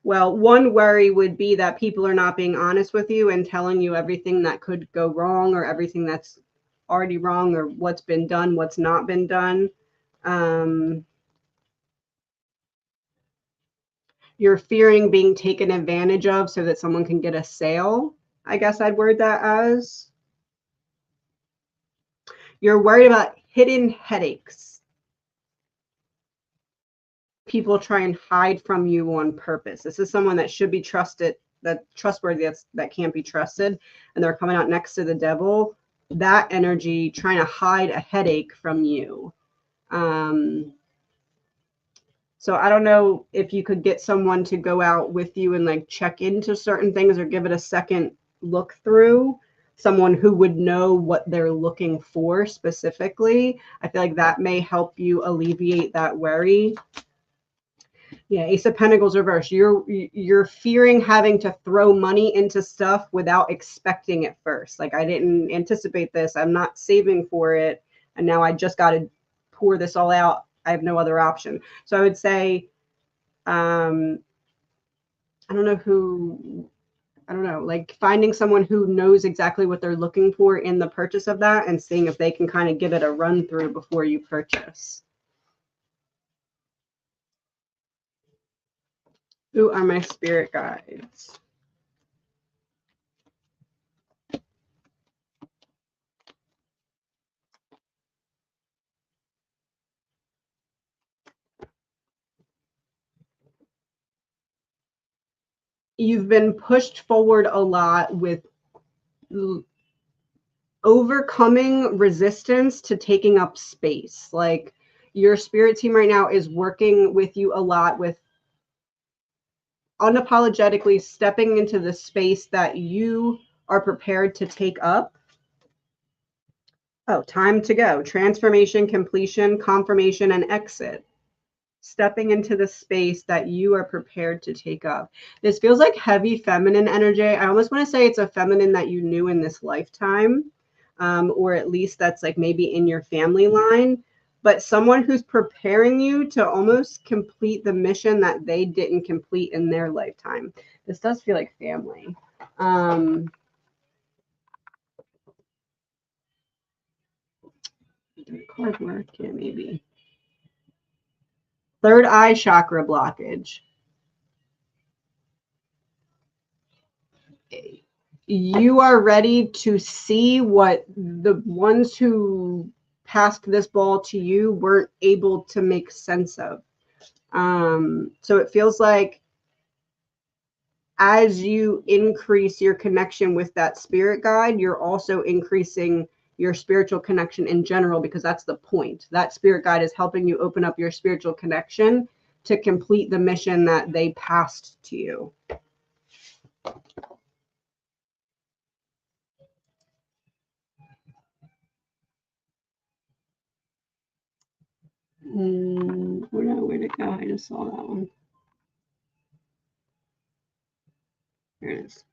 Well, one worry would be that people are not being honest with you and telling you everything that could go wrong or everything that's already wrong or what's been done, what's not been done. You're fearing being taken advantage of so that someone can get a sale. I guess I'd word that as. You're worried about hidden headaches. People try and hide from you on purpose. This is someone that should be trusted, that trustworthy, that can't be trusted, and they're coming out next to the devil. That energy trying to hide a headache from you. So I don't know if you could get someone to go out with you and like check into certain things or give it a second look through. Someone who would know what they're looking for specifically. I feel like that may help you alleviate that worry. Yeah, Ace of Pentacles reverse. You're fearing having to throw money into stuff without expecting it first. Like, I didn't anticipate this. I'm not saving for it, and now I just got to pour this all out. I have no other option. So I would say, I don't know, like finding someone who knows exactly what they're looking for in the purchase of that and seeing if they can kind of give it a run through before you purchase. Who are my spirit guides? You've been pushed forward a lot with overcoming resistance to taking up space. Like, your spirit team right now is working with you a lot with unapologetically stepping into the space that you are prepared to take up. Oh, time to go. Transformation, completion, confirmation, and exit. Stepping into the space that you are prepared to take up. This feels like heavy feminine energy. I almost want to say it's a feminine that you knew in this lifetime, or at least that's like maybe in your family line, but someone who's preparing you to almost complete the mission that they didn't complete in their lifetime. This does feel like family. Card work, yeah, maybe. Third eye chakra blockage. You are ready to see what the ones who passed this ball to you weren't able to make sense of. So it feels like as you increase your connection with that spirit guide, you're also increasing your spiritual connection in general, because that's the point. That spirit guide is helping you open up your spiritual connection to complete the mission that they passed to you. Where'd it go? I just saw that one. There it is.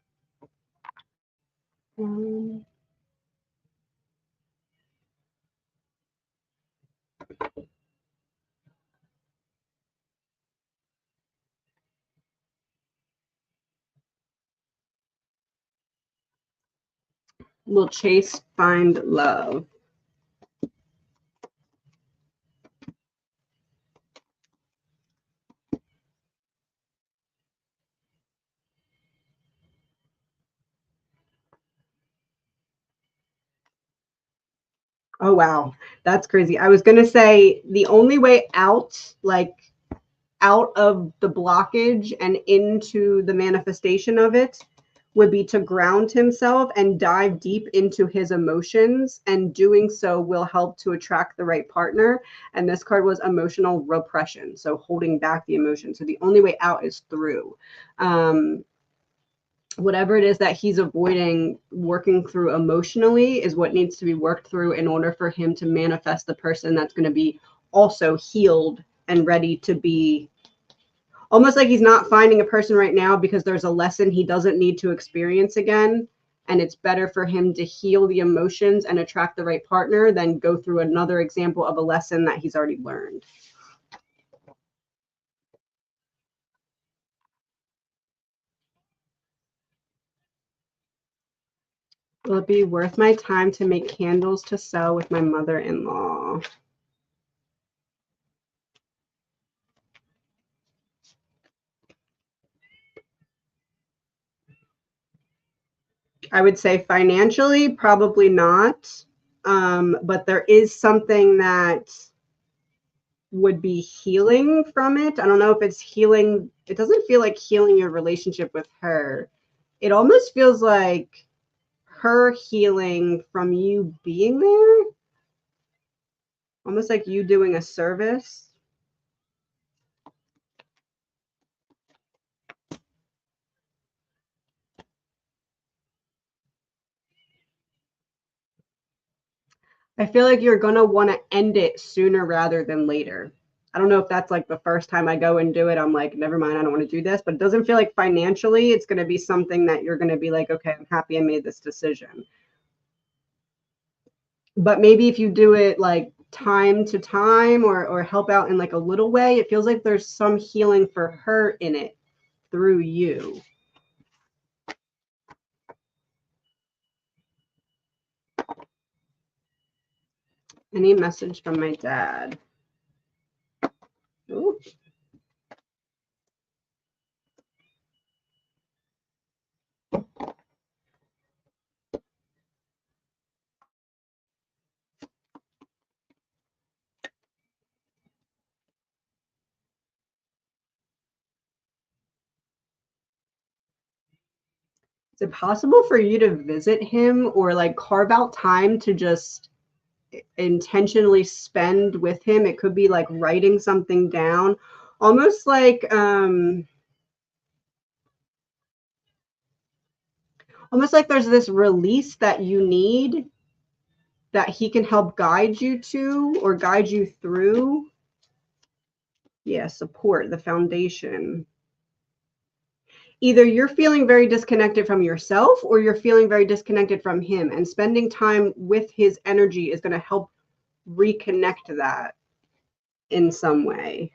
Will chase, find love. Oh, wow. That's crazy. I was going to say the only way out, like out of the blockage and into the manifestation of it, would be to ground himself and dive deep into his emotions. And doing so will help to attract the right partner. And this card was emotional repression. So holding back the emotion. So the only way out is through. Whatever it is that he's avoiding working through emotionally is what needs to be worked through in order for him to manifest the person that's going to be also healed and ready to be, almost like he's not finding a person right now because there's a lesson he doesn't need to experience again. and it's better for him to heal the emotions and attract the right partner than go through another example of a lesson that he's already learned. Will it be worth my time to make candles to sell with my mother-in-law? I would say financially, probably not. But there is something that would be healing from it. I don't know if it's healing. It doesn't feel like healing your relationship with her. It almost feels like her healing from you being there, almost like you doing a service. I feel like you're going to want to end it sooner rather than later. I don't know if that's like the first time I go and do it, I'm like, never mind, I don't want to do this. But it doesn't feel like financially it's going to be something that you're going to be like, okay, I'm happy I made this decision. But maybe if you do it like time to time or help out in like a little way, it feels like there's some healing for her in it through you. Any message from my dad? Ooh. Is it possible for you to visit him or like carve out time to just intentionally spend with him? It could be like writing something down, almost like there's this release that you need that he can help guide you to or guide you through. Yeah, support, the foundation. Either you're feeling very disconnected from yourself or you're feeling very disconnected from him, and spending time with his energy is going to help reconnect that in some way.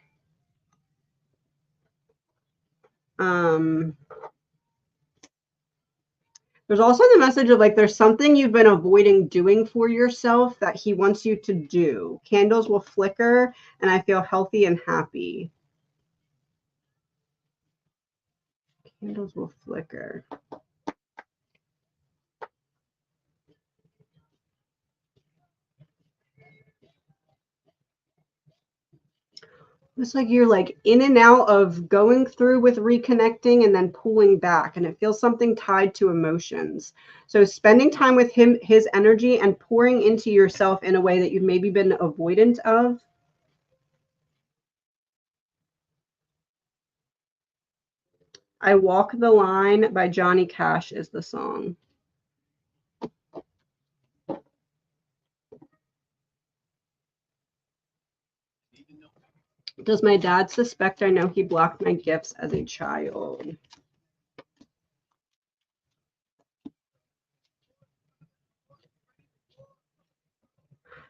There's also the message of like there's something you've been avoiding doing for yourself that he wants you to do. Candles will flicker and I feel healthy and happy. Candles will flicker. It's like you're like in and out of going through with reconnecting and then pulling back, and it feels something tied to emotions. So spending time with him, his energy, and pouring into yourself in a way that you've maybe been avoidant of. I Walk the Line by Johnny Cash is the song. Does my dad suspect I know he blocked my gifts as a child?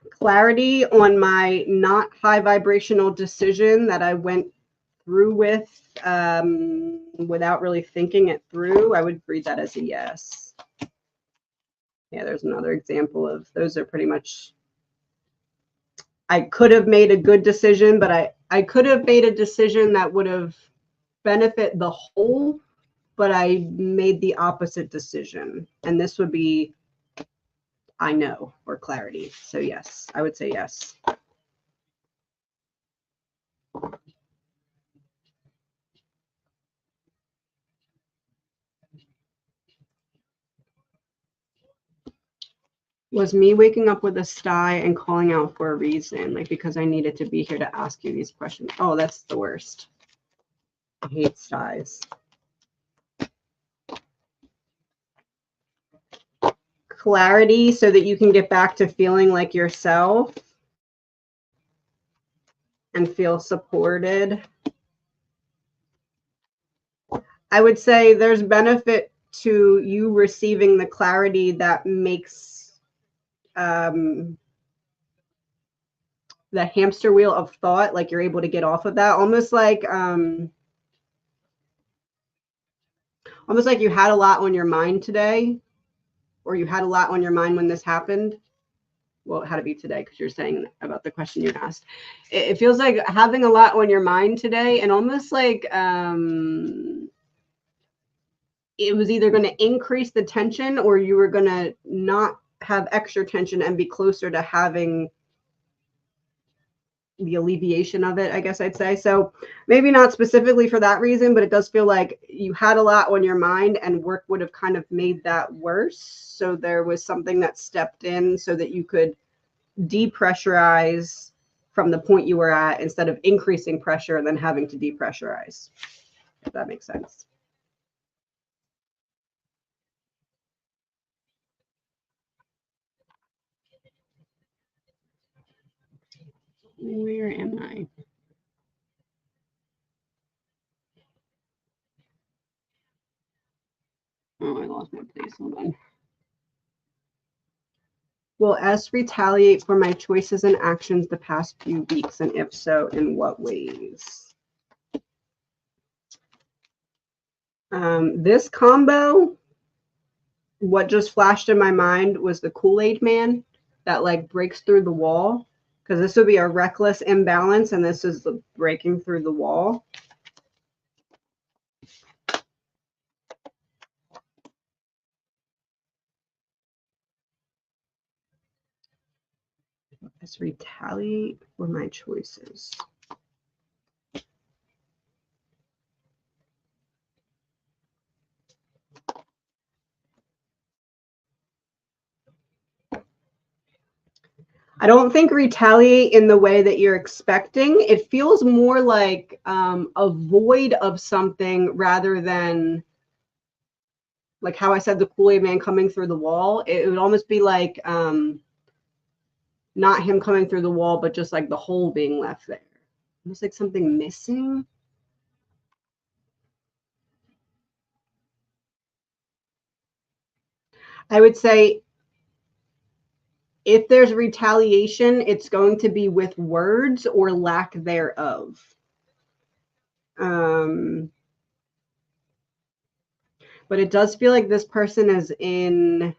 Clarity on my not high vibrational decision that I went through with without really thinking it through. I would read that as a yes. Yeah, there's another example of those are pretty much, I could have made a good decision, but I could have made a decision that would have benefit the whole, but I made the opposite decision. And this would be, I know, or clarity. So yes, I would say yes. Was me waking up with a sty and calling out for a reason, like because I needed to be here to ask you these questions. Oh, that's the worst. I hate styes. Clarity so that you can get back to feeling like yourself and feel supported. I would say there's benefit to you receiving the clarity that makes the hamster wheel of thought, like you're able to get off of that, almost like you had a lot on your mind today, or you had a lot on your mind when this happened. Well, it had to be today because you're saying about the question you asked. It feels like having a lot on your mind today, and almost like it was either going to increase the tension or you were going to not have extra tension and be closer to having the alleviation of it, I guess I'd say. So maybe not specifically for that reason, but it does feel like you had a lot on your mind and work would have kind of made that worse. So there was something that stepped in so that you could depressurize from the point you were at instead of increasing pressure and then having to depressurize, if that makes sense. Where am I? Oh, I lost my place. Hold on. Will S retaliate for my choices and actions the past few weeks? And if so, in what ways? This combo, what just flashed in my mind was the Kool-Aid man that like breaks through the wall. Because this would be a reckless imbalance, and this is the breaking through the wall. Let's retaliate for my choices. I don't think retaliate in the way that you're expecting. It feels more like a void of something rather than like how I said the Kool-Aid man coming through the wall. It would almost be like not him coming through the wall, but just like the hole being left there. Almost like something missing. I would say if there's retaliation, it's going to be with words or lack thereof. But it does feel like this person is in,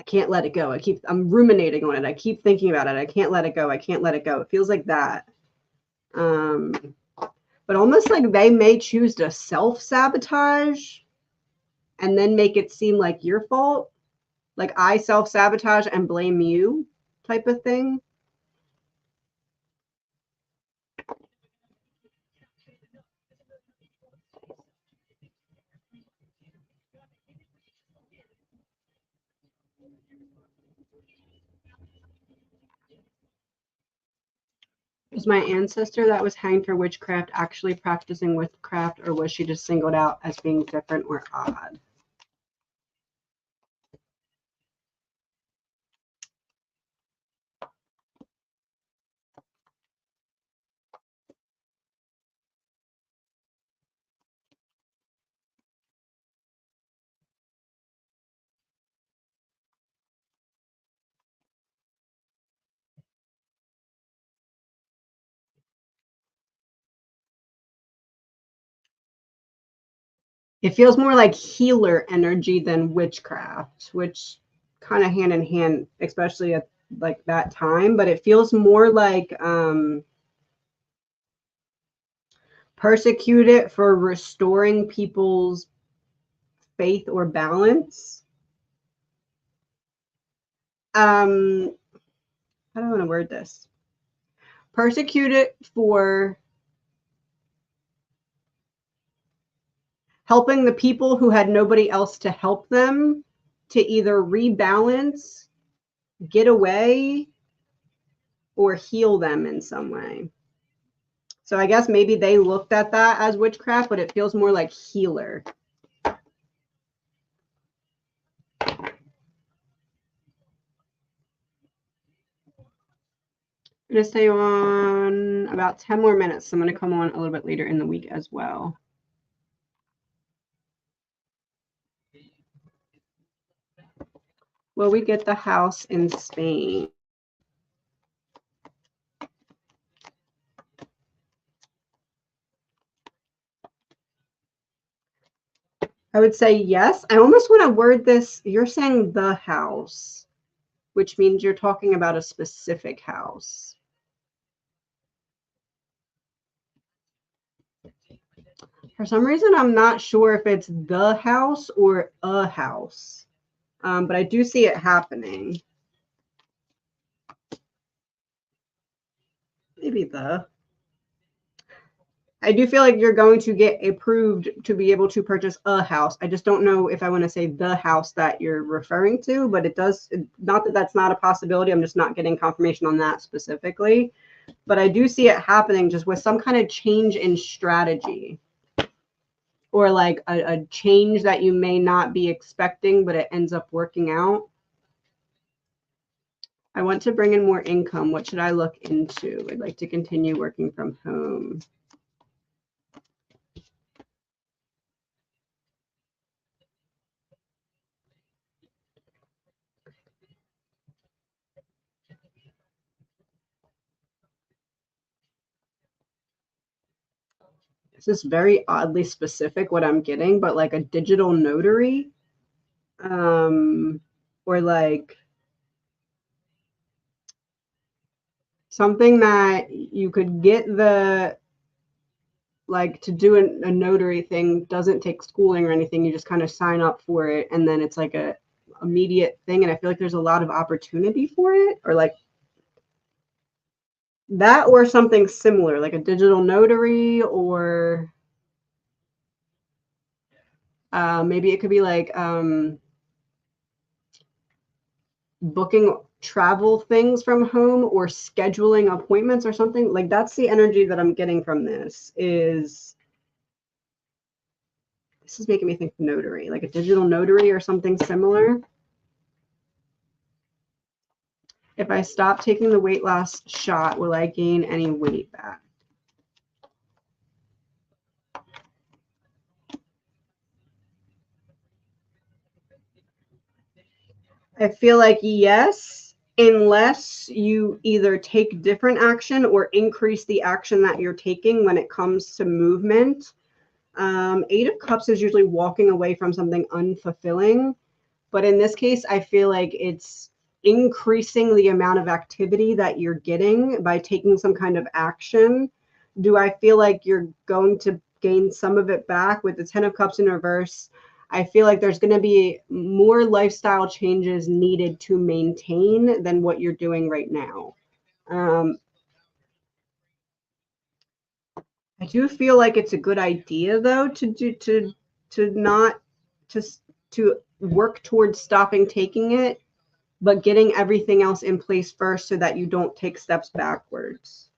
I can't let it go. I'm ruminating on it. I keep thinking about it. I can't let it go. I can't let it go. It feels like that. But almost like they may choose to self-sabotage and then make it seem like your fault. Like I self-sabotage and blame you type of thing. Was my ancestor that was hanged for witchcraft actually practicing witchcraft, or was she just singled out as being different or odd? It feels more like healer energy than witchcraft, which kind of hand in hand, especially at like that time, but it feels more like persecuted for restoring people's faith or balance. How do I want to word this? Persecuted for helping the people who had nobody else to help them to either rebalance, get away, or heal them in some way. So I guess maybe they looked at that as witchcraft, but it feels more like healer. I'm going to stay on about 10 more minutes. So I'm going to come on a little bit later in the week as well. Will we get the house in Spain? I would say yes. I almost want to word this. You're saying the house, which means you're talking about a specific house. For some reason, I'm not sure if it's the house or a house, but I do see it happening. Maybe the. I do feel like you're going to get approved to be able to purchase a house. I just don't know if I want to say the house that you're referring to, but it does, not that that's not a possibility. I'm just not getting confirmation on that specifically. But I do see it happening just with some kind of change in strategy, or like a change that you may not be expecting, but it ends up working out. I want to bring in more income. What should I look into? I'd like to continue working from home. This is very oddly specific what I'm getting, but like a digital notary, or like something that you could get the, like to do a notary thing doesn't take schooling or anything. You just kind of sign up for it, and then it's like a immediate thing. And I feel like there's a lot of opportunity for it, or like that, or something similar, like a digital notary, or maybe it could be like booking travel things from home or scheduling appointments or something. Like that's the energy that I'm getting from this. This is making me think notary, like a digital notary or something similar. If I stop taking the weight loss shot, will I gain any weight back? I feel like yes, unless you either take different action or increase the action that you're taking when it comes to movement. 8 of Cups is usually walking away from something unfulfilling. But in this case, I feel like it's increasing the amount of activity that you're getting by taking some kind of action. Do I feel like you're going to gain some of it back with the 10 of Cups in reverse? I feel like there's going to be more lifestyle changes needed to maintain than what you're doing right now. I do feel like it's a good idea though to not to work towards stopping taking it, but getting everything else in place first so that you don't take steps backwards.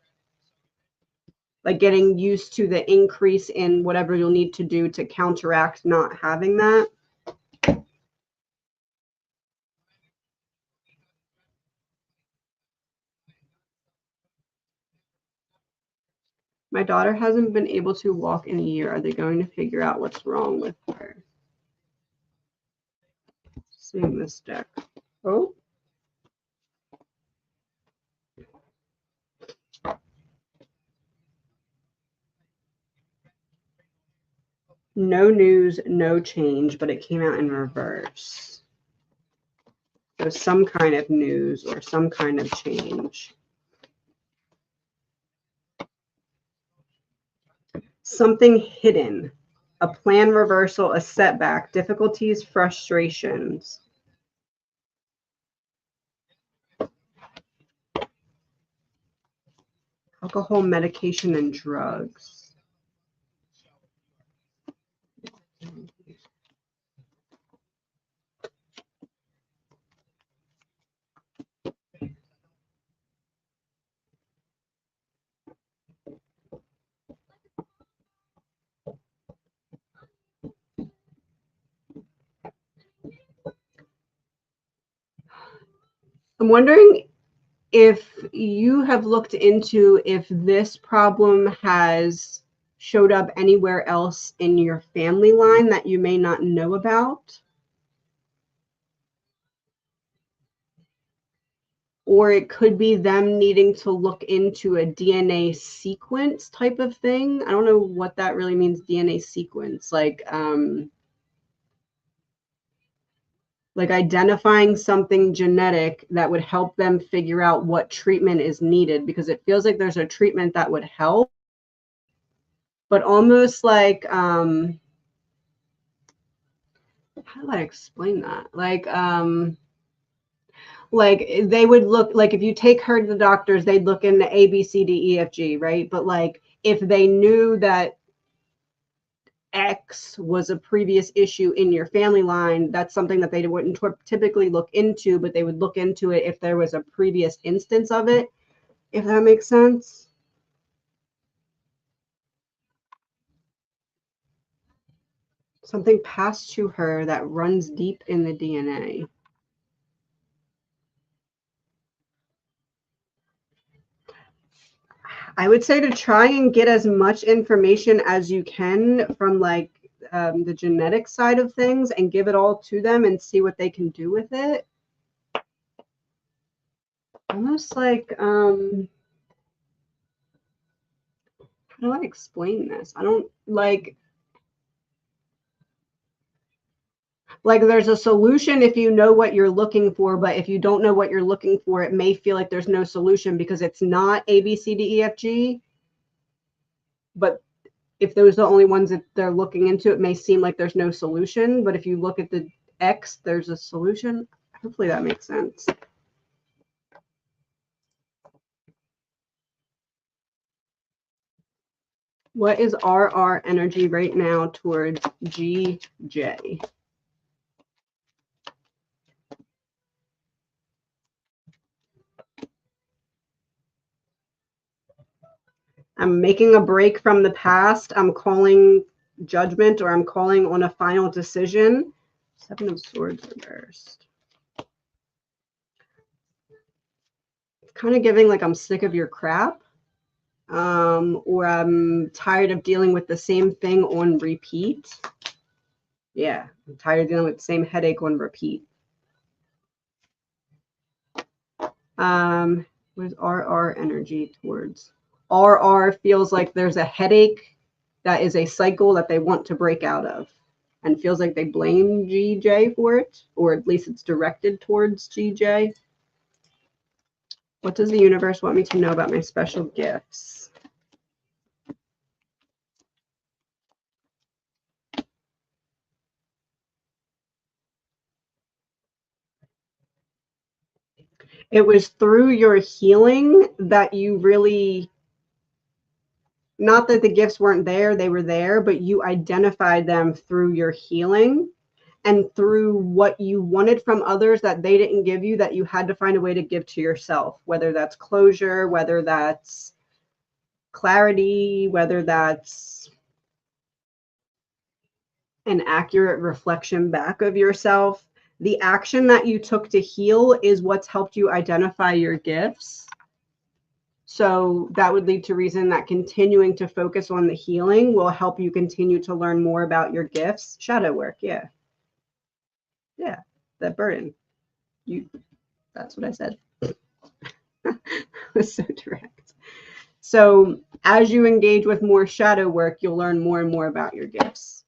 Like getting used to the increase in whatever you'll need to do to counteract not having that. My daughter hasn't been able to walk in a year. Are they going to figure out what's wrong with her? Seeing this deck. Oh. No news, no change, but it came out in reverse. So some kind of news or some kind of change. Something hidden, a plan reversal, a setback, difficulties, frustrations. Alcohol, medication, and drugs. I'm wondering if you have looked into if this problem has showed up anywhere else in your family line that you may not know about. or it could be them needing to look into a DNA sequence type of thing. I don't know what that really means, DNA sequence. Like identifying something genetic that would help them figure out what treatment is needed, because it feels like there's a treatment that would help, but almost like, how do I explain that? Like they would look, like if you take her to the doctors, they'd look in the A, B, C, D, E, F, G, right? But like if they knew that X was a previous issue in your family line, that's something that they wouldn't typically look into, but they would look into it if there was a previous instance of it, if that makes sense. Something passed to her that runs deep in the DNA. I would say to try and get as much information as you can from like the genetic side of things and give it all to them and see what they can do with it. Almost like, how do I explain this? I don't like there's a solution if you know what you're looking for, but if you don't know what you're looking for, it may feel like there's no solution because it's not A, B, C, D, E, F, G. But if those are the only ones that they're looking into, it may seem like there's no solution. But if you look at the X, there's a solution. Hopefully that makes sense. What is RR energy right now towards GJ? I'm making a break from the past. I'm calling judgment, or I'm calling on a final decision. 7 of Swords reversed. It's kind of giving like I'm sick of your crap, or I'm tired of dealing with the same thing on repeat. Yeah, I'm tired of dealing with the same headache on repeat. Where's RR energy towards? RR feels like there's a headache that is a cycle that they want to break out of, and feels like they blame GJ for it, or at least it's directed towards GJ. What does the universe want me to know about my special gifts? It was through your healing that you really, not that the gifts weren't there, they were there, but you identified them through your healing and through what you wanted from others that they didn't give you, that you had to find a way to give to yourself, whether that's closure, whether that's clarity, whether that's an accurate reflection back of yourself. The action that you took to heal is what's helped you identify your gifts. So that would lead to reason that continuing to focus on the healing will help you continue to learn more about your gifts. Shadow work, yeah. Yeah, that burden. That's what I said. Was so direct. So as you engage with more shadow work, you'll learn more and more about your gifts.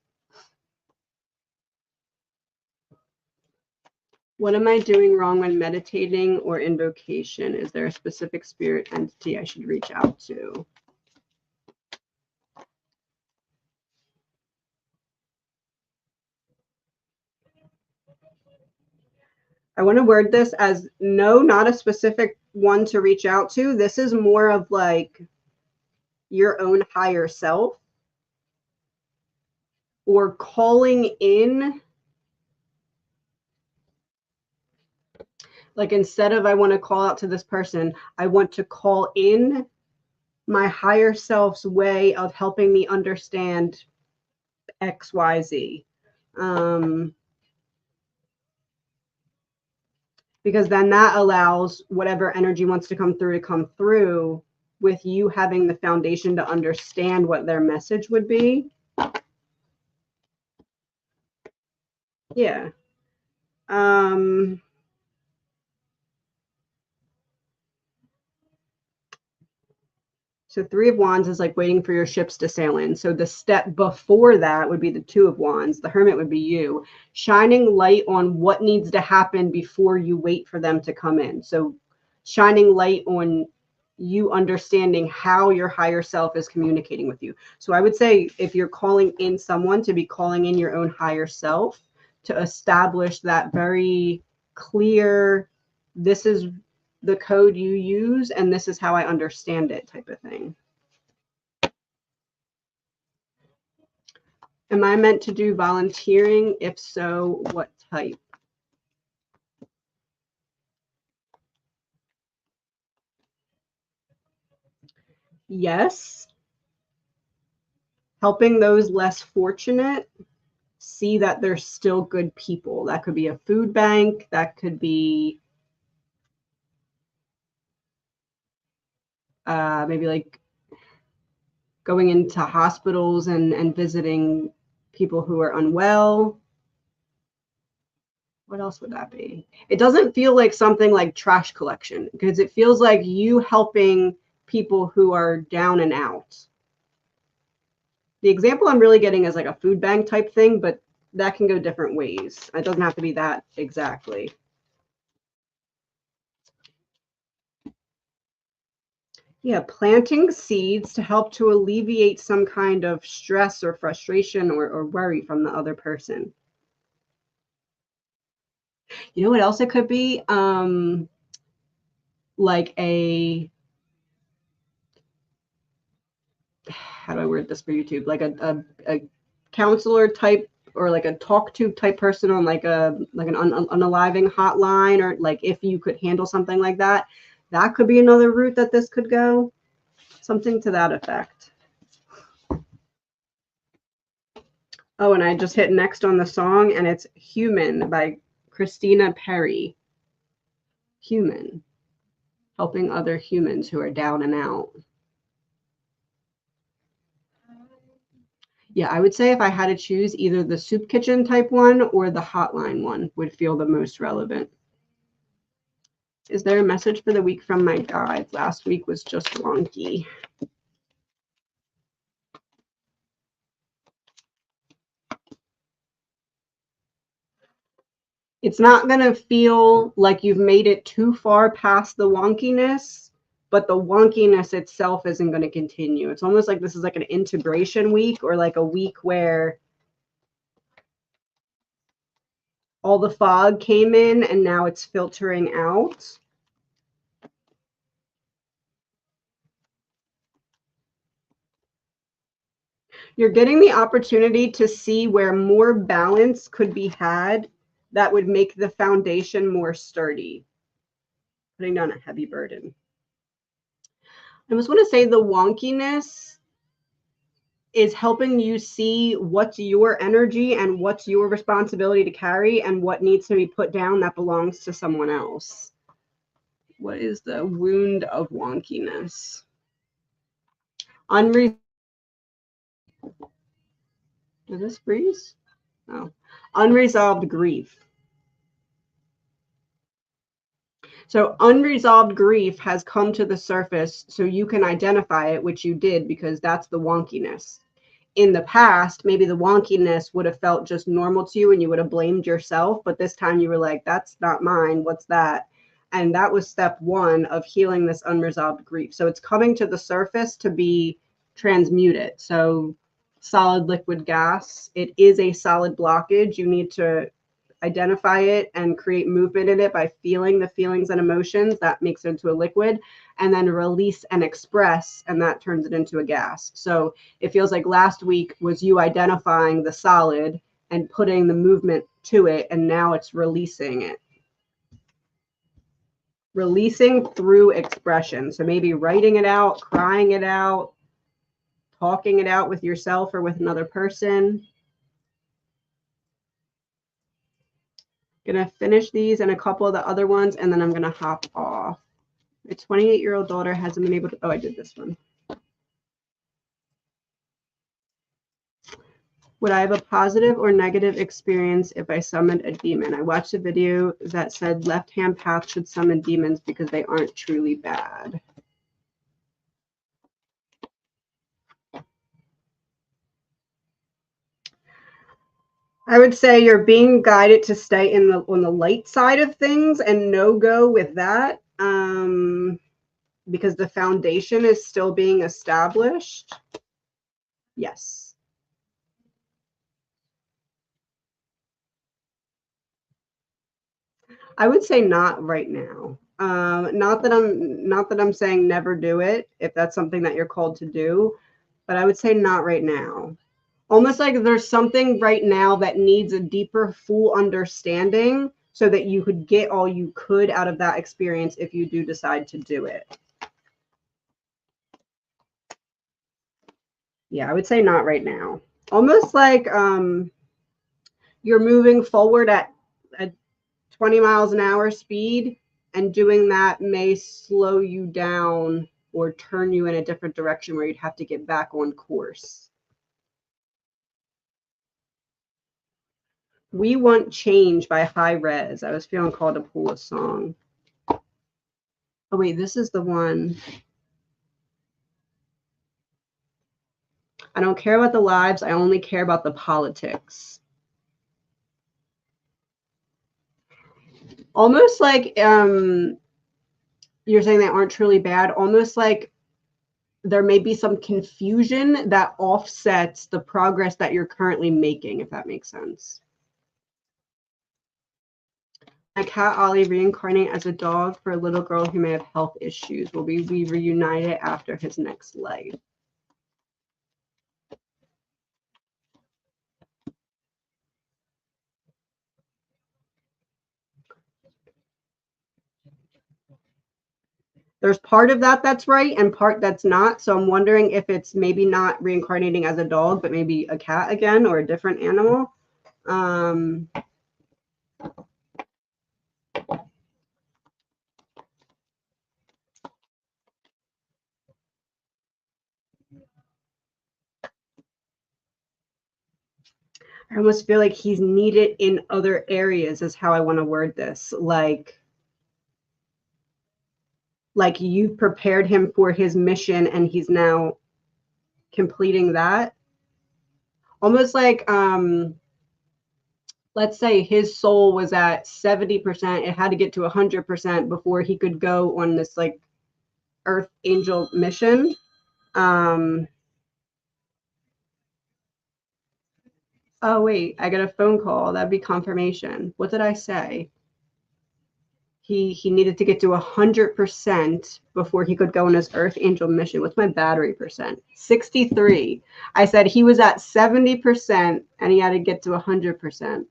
What am I doing wrong when meditating or invocation? Is there a specific spirit entity I should reach out to? I want to word this as no, not a specific one to reach out to. This is more of like your own higher self, or calling in. Like instead of I want to call out to this person, I want to call in my higher self's way of helping me understand XYZ. Because then that allows whatever energy wants to come through with you having the foundation to understand what their message would be. Yeah. So 3 of Wands is like waiting for your ships to sail in. So the step before that would be the 2 of Wands. The Hermit would be you shining light on what needs to happen before you wait for them to come in. So shining light on you understanding how your higher self is communicating with you. So I would say if you're calling in someone, to be calling in your own higher self to establish that very clear, this is the code you use and this is how I understand it type of thing. Am I meant to do volunteering? If so, what type? Yes. Helping those less fortunate see that they're still good people. That could be a food bank. That could be maybe like going into hospitals and visiting people who are unwell. What else would that be? It doesn't feel like something like trash collection because it feels like you helping people who are down and out. The example I'm really getting is like a food bank type thing, but that can go different ways. It doesn't have to be that exactly. Yeah, planting seeds to help to alleviate some kind of stress or frustration or worry from the other person. You know what else it could be? Like a, how do I word this for YouTube? Like a counselor type or like a talk to type person on like an unaliving hotline, or like if you could handle something like that, that could be another route that this could go. Something to that effect. Oh, and I just hit next on the song, and it's Human by Christina Perry. Human. Helping other humans who are down and out. Yeah, I would say if I had to choose, either the soup kitchen type one or the hotline one would feel the most relevant. Is there a message for the week from my guides? Last week was just wonky. It's not going to feel like you've made it too far past the wonkiness, but the wonkiness itself isn't going to continue. It's almost like this is like an integration week, or like a week where all the fog came in and now it's filtering out. You're getting the opportunity to see where more balance could be had that would make the foundation more sturdy, putting down a heavy burden. I just want to say the wonkiness is helping you see what's your energy and what's your responsibility to carry and what needs to be put down that belongs to someone else. What is the wound of wonkiness? Did this freeze? Oh. Unresolved grief. So unresolved grief has come to the surface so you can identify it, which you did because that's the wonkiness. In the past, maybe the wonkiness would have felt just normal to you and you would have blamed yourself. But this time you were like, that's not mine. What's that? And that was step one of healing this unresolved grief. So it's coming to the surface to be transmuted. So solid, liquid, gas, it is a solid blockage. You need to identify it and create movement in it by feeling the feelings and emotions. That makes it into a liquid, and then release and express, and that turns it into a gas. So it feels like last week was you identifying the solid and putting the movement to it, and now it's releasing it. Releasing through expression. So maybe writing it out, crying it out, talking it out with yourself or with another person. Gonna finish these and a couple of the other ones, and then I'm gonna hop off. My 28-year-old daughter hasn't been able to, oh, I did this one. Would I have a positive or negative experience if I summoned a demon? I watched a video that said left-hand path should summon demons because they aren't truly bad. I would say you're being guided to stay in the on the light side of things and no go with that, because the foundation is still being established. Yes. I would say not right now. Not that I'm saying never do it if that's something that you're called to do, but I would say not right now. Almost like there's something right now that needs a deeper, full understanding so that you could get all you could out of that experience if you do decide to do it. Yeah, I would say not right now. Almost like you're moving forward at 20 miles an hour speed, and doing that may slow you down or turn you in a different direction where you'd have to get back on course. We Want Change by High Res. I was feeling called to pull a song. Oh, wait, this is the one. I don't care about the lives. I only care about the politics. Almost like you're saying they aren't truly bad. Almost like there may be some confusion that offsets the progress that you're currently making, if that makes sense. My cat Ollie reincarnate as a dog for a little girl who may have health issues. Will we be reunited after his next life? There's part of that that's right and part that's not. So I'm wondering if it's maybe not reincarnating as a dog, but maybe a cat again or a different animal. I almost feel like he's needed in other areas is how I want to word this. Like you've prepared him for his mission and he's now completing that. Almost like let's say his soul was at 70%, it had to get to 100% before he could go on this like earth angel mission. Oh wait, I got a phone call. That'd be confirmation. What did I say? He needed to get to 100% before he could go on his earth angel mission. What's my battery percent? 63. I said he was at 70% and he had to get to 100%,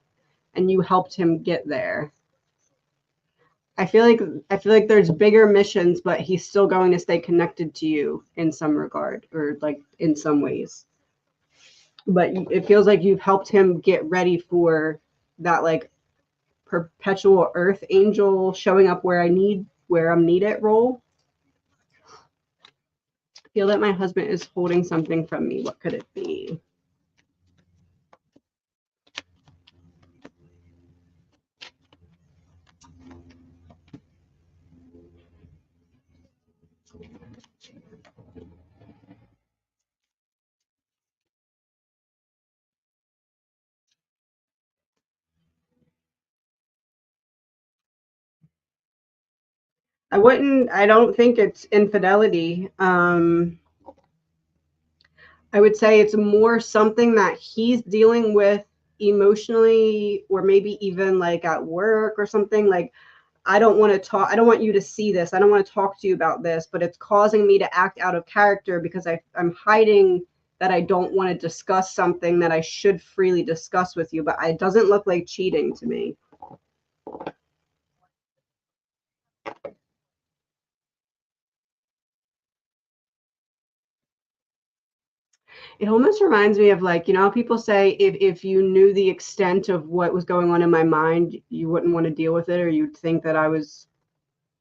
and you helped him get there. I feel like there's bigger missions, but he's still going to stay connected to you in some regard, or like in some ways. But it feels like you've helped him get ready for that like perpetual earth angel showing up where I'm needed role. I feel that my husband is holding something from me. What could it be? I don't think it's infidelity. I would say it's more something that he's dealing with emotionally, or maybe even like at work or something. Like, I don't want to talk. I don't want you to see this. I don't want to talk to you about this, but it's causing me to act out of character because I'm hiding that I don't want to discuss something that I should freely discuss with you, but it doesn't look like cheating to me. It almost reminds me of like, how people say if you knew the extent of what was going on in my mind, you wouldn't want to deal with it, or you'd think that I was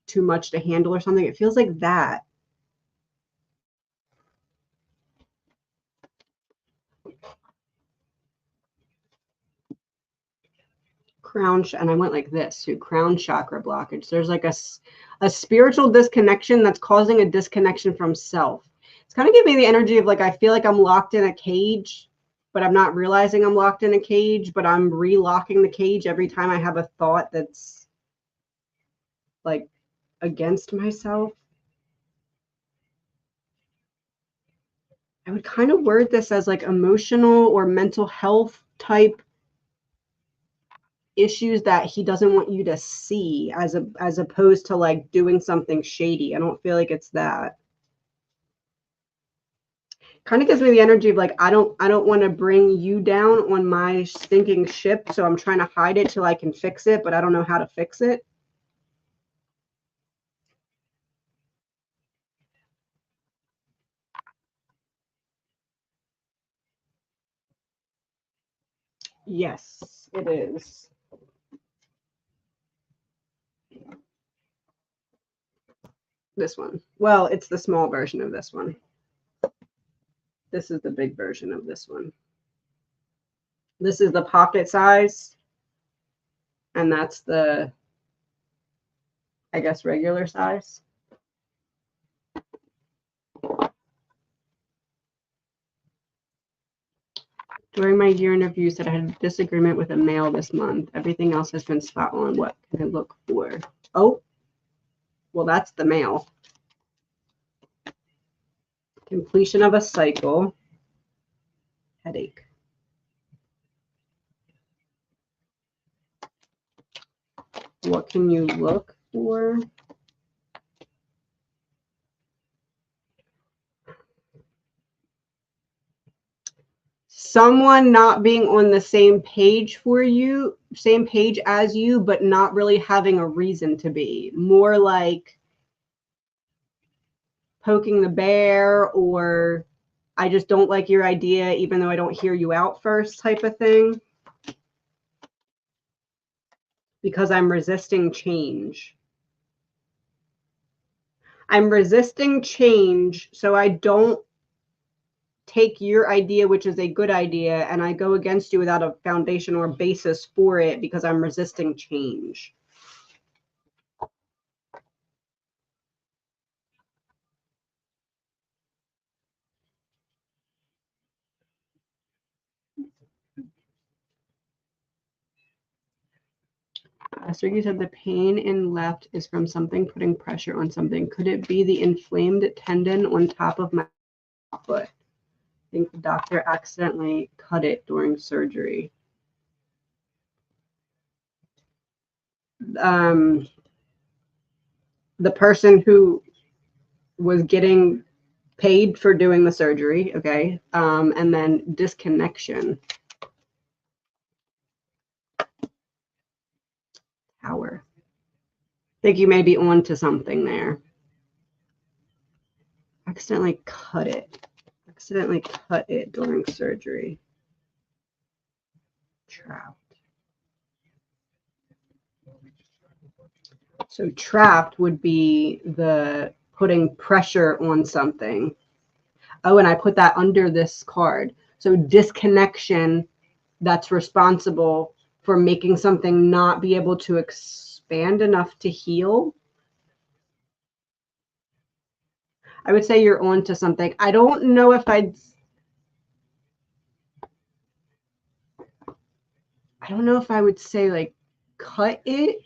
too much to handle or something. It feels like that. And I went like this to crown chakra blockage. There's like a spiritual disconnection that's causing a disconnection from self. It's kind of giving me the energy of like I feel like I'm locked in a cage but I'm not realizing I'm locked in a cage, but I'm relocking the cage every time I have a thought that's like against myself. I would kind of word this as like emotional or mental health type issues that he doesn't want you to see, as opposed to like doing something shady. I don't feel like it's that. Kind of gives me the energy of like I don't want to bring you down on my stinking ship, so I'm trying to hide it till I can fix it, but I don't know how to fix it. Yes, it is. This one. Well, it's the small version of this one. This is the big version of this one. This is the pocket size, and that's the, I guess, regular size. During my year interview, said I had a disagreement with a male this month. Everything else has been spot on. What can I look for? Oh, well, that's the male. Completion of a cycle. Headache. What can you look for? Someone not being on the same page for you, same page as you, but not really having a reason to be. More like poking the bear, or I just don't like your idea, even though I don't hear you out first type of thing. Because I'm resisting change. I'm resisting change, so I don't take your idea, which is a good idea, and I go against you without a foundation or basis for it because I'm resisting change. Esther, you said the pain in left is from something putting pressure on something. Could it be the inflamed tendon on top of my foot? I think the doctor accidentally cut it during surgery. The person who was getting paid for doing the surgery, okay, and then disconnection. Tower. I think you may be on to something there. Accidentally cut it. Accidentally cut it during surgery. Trapped. So trapped would be the putting pressure on something. Oh, and I put that under this card. So disconnection, that's responsible for making something not be able to expand enough to heal. I would say you're on to something. I don't know if I don't know if I would say like cut it,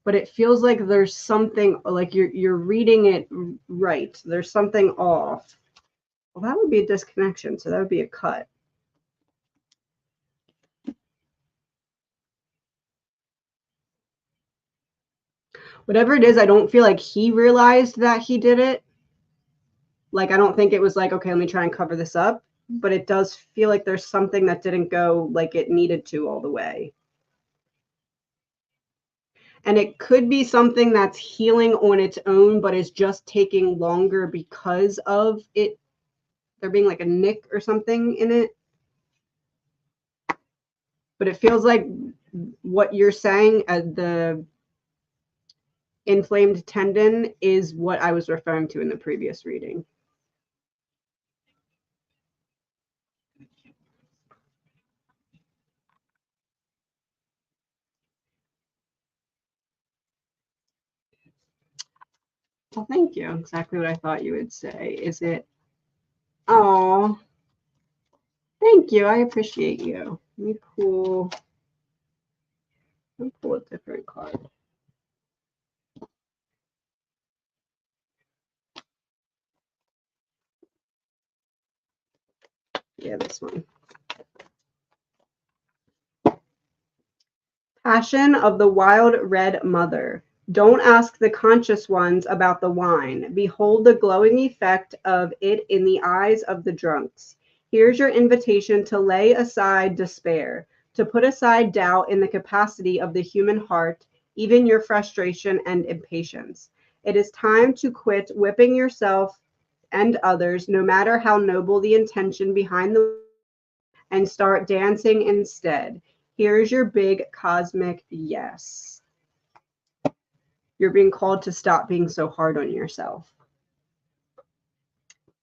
but it feels like there's something like you're reading it right. There's something off. Well, that would be a disconnection, so that would be a cut. Whatever it is, I don't feel like he realized that he did it. Like, I don't think it was like, okay, let me try and cover this up. But it does feel like there's something that didn't go like it needed to all the way. And it could be something that's healing on its own, but is just taking longer because of it, there being like a nick or something in it. But it feels like what you're saying, the inflamed tendon, is what I was referring to in the previous reading. Well, thank you. Exactly what I thought you would say. Is it? Oh, Thank you. I appreciate you. Let me pull a different card. Yeah, this one. Passion of the Wild Red Mother. Don't ask the conscious ones about the wine. Behold the glowing effect of it in the eyes of the drunks. Here's your invitation to lay aside despair, to put aside doubt in the capacity of the human heart, even your frustration and impatience. It is time to quit whipping yourself and others, no matter how noble the intention behind the, and start dancing instead. Here's your big cosmic yes. You're being called to stop being so hard on yourself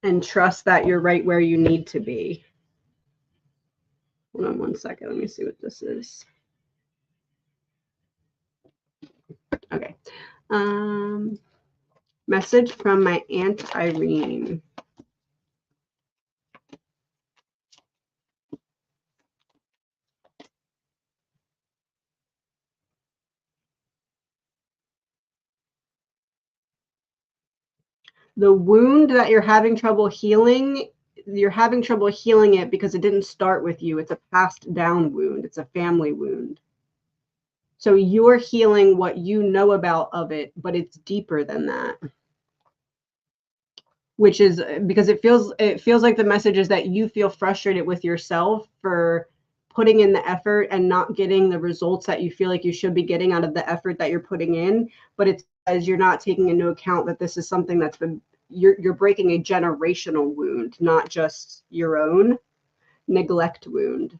and trust that you're right where you need to be. Hold on one second. Let me see what this is. Okay. Message from my Aunt Irene. The wound that you're having trouble healing it because it didn't start with you. It's a passed down wound. It's a family wound. So you're healing what you know about of it, but it's deeper than that. Which is because it feels like the message is that you feel frustrated with yourself for putting in the effort and not getting the results that you feel like you should be getting out of the effort that you're putting in. But it's as you're not taking into account that this is something that's been you're breaking a generational wound, not just your own neglect wound.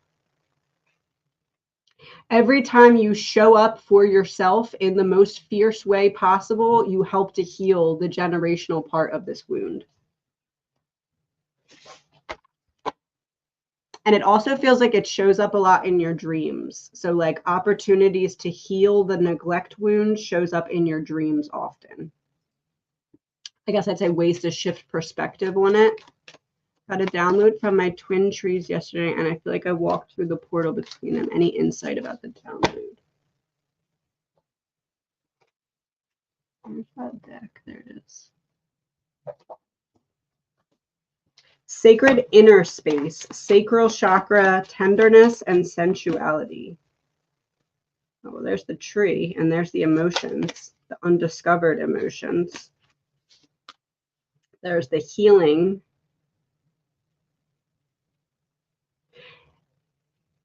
Every time you show up for yourself in the most fierce way possible, you help to heal the generational part of this wound. And it also feels like it shows up a lot in your dreams. So like opportunities to heal the neglect wound shows up in your dreams often. I guess I'd say ways to shift perspective on it. Got a download from my twin trees yesterday, and I feel like I walked through the portal between them. Any insight about the download? Where's that deck? There it is. Sacred inner space, sacral chakra, tenderness, and sensuality. Oh, well, there's the tree, and there's the emotions, the undiscovered emotions. There's the healing.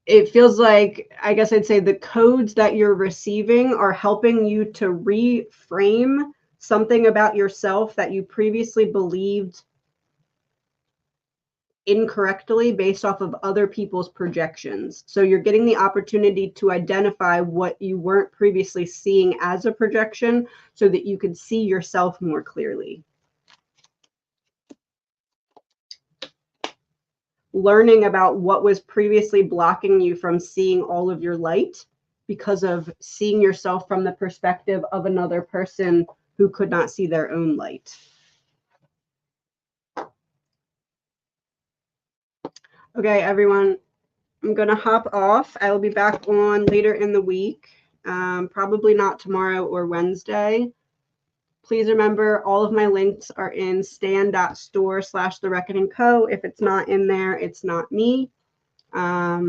It feels like, I guess I'd say the codes that you're receiving are helping you to reframe something about yourself that you previously believed incorrectly based off of other people's projections. So you're getting the opportunity to identify what you weren't previously seeing as a projection so that you can see yourself more clearly. Learning about what was previously blocking you from seeing all of your light because of seeing yourself from the perspective of another person who could not see their own light. Okay, everyone, I'm going to hop off. I will be back on later in the week, probably not tomorrow or Wednesday. Please remember all of my links are in stan.store/The Reckoning Co. If it's not in there, it's not me. Let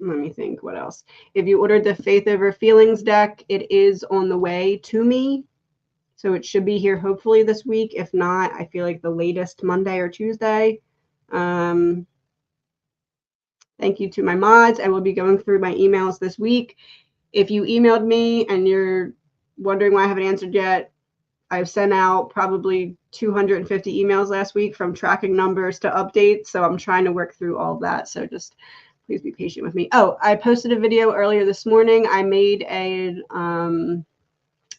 me think what else. If you ordered the Faith Over Feelings deck, it is on the way to me. So it should be here hopefully this week. If not, I feel like the latest Monday or Tuesday. Thank you to my mods. I will be going through my emails this week. If you emailed me and you're wondering why I haven't answered yet, I've sent out probably 250 emails last week from tracking numbers to updates. So I'm trying to work through all of that. So just please be patient with me. Oh, I posted a video earlier this morning. I made a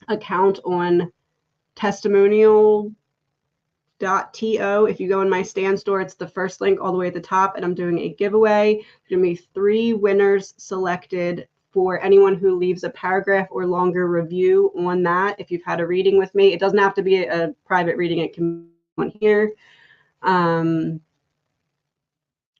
account on testimonial.to. If you go in my Stan store, it's the first link all the way at the top, and I'm doing a giveaway. There's going to be 3 winners selected for anyone who leaves a paragraph or longer review on that. If you've had a reading with me, it doesn't have to be a private reading. It can be on here.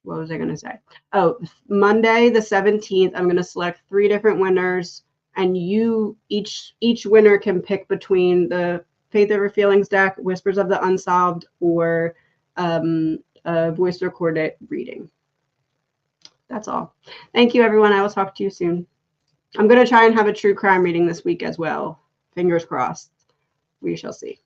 what was I going to say? Oh, Monday the 17th, I'm going to select 3 different winners, and each winner can pick between the Faith Over Feelings deck, Whispers of the Unsolved, or a voice recorded reading. That's all. Thank you, everyone. I will talk to you soon. I'm going to try and have a true crime reading this week as well. Fingers crossed. We shall see.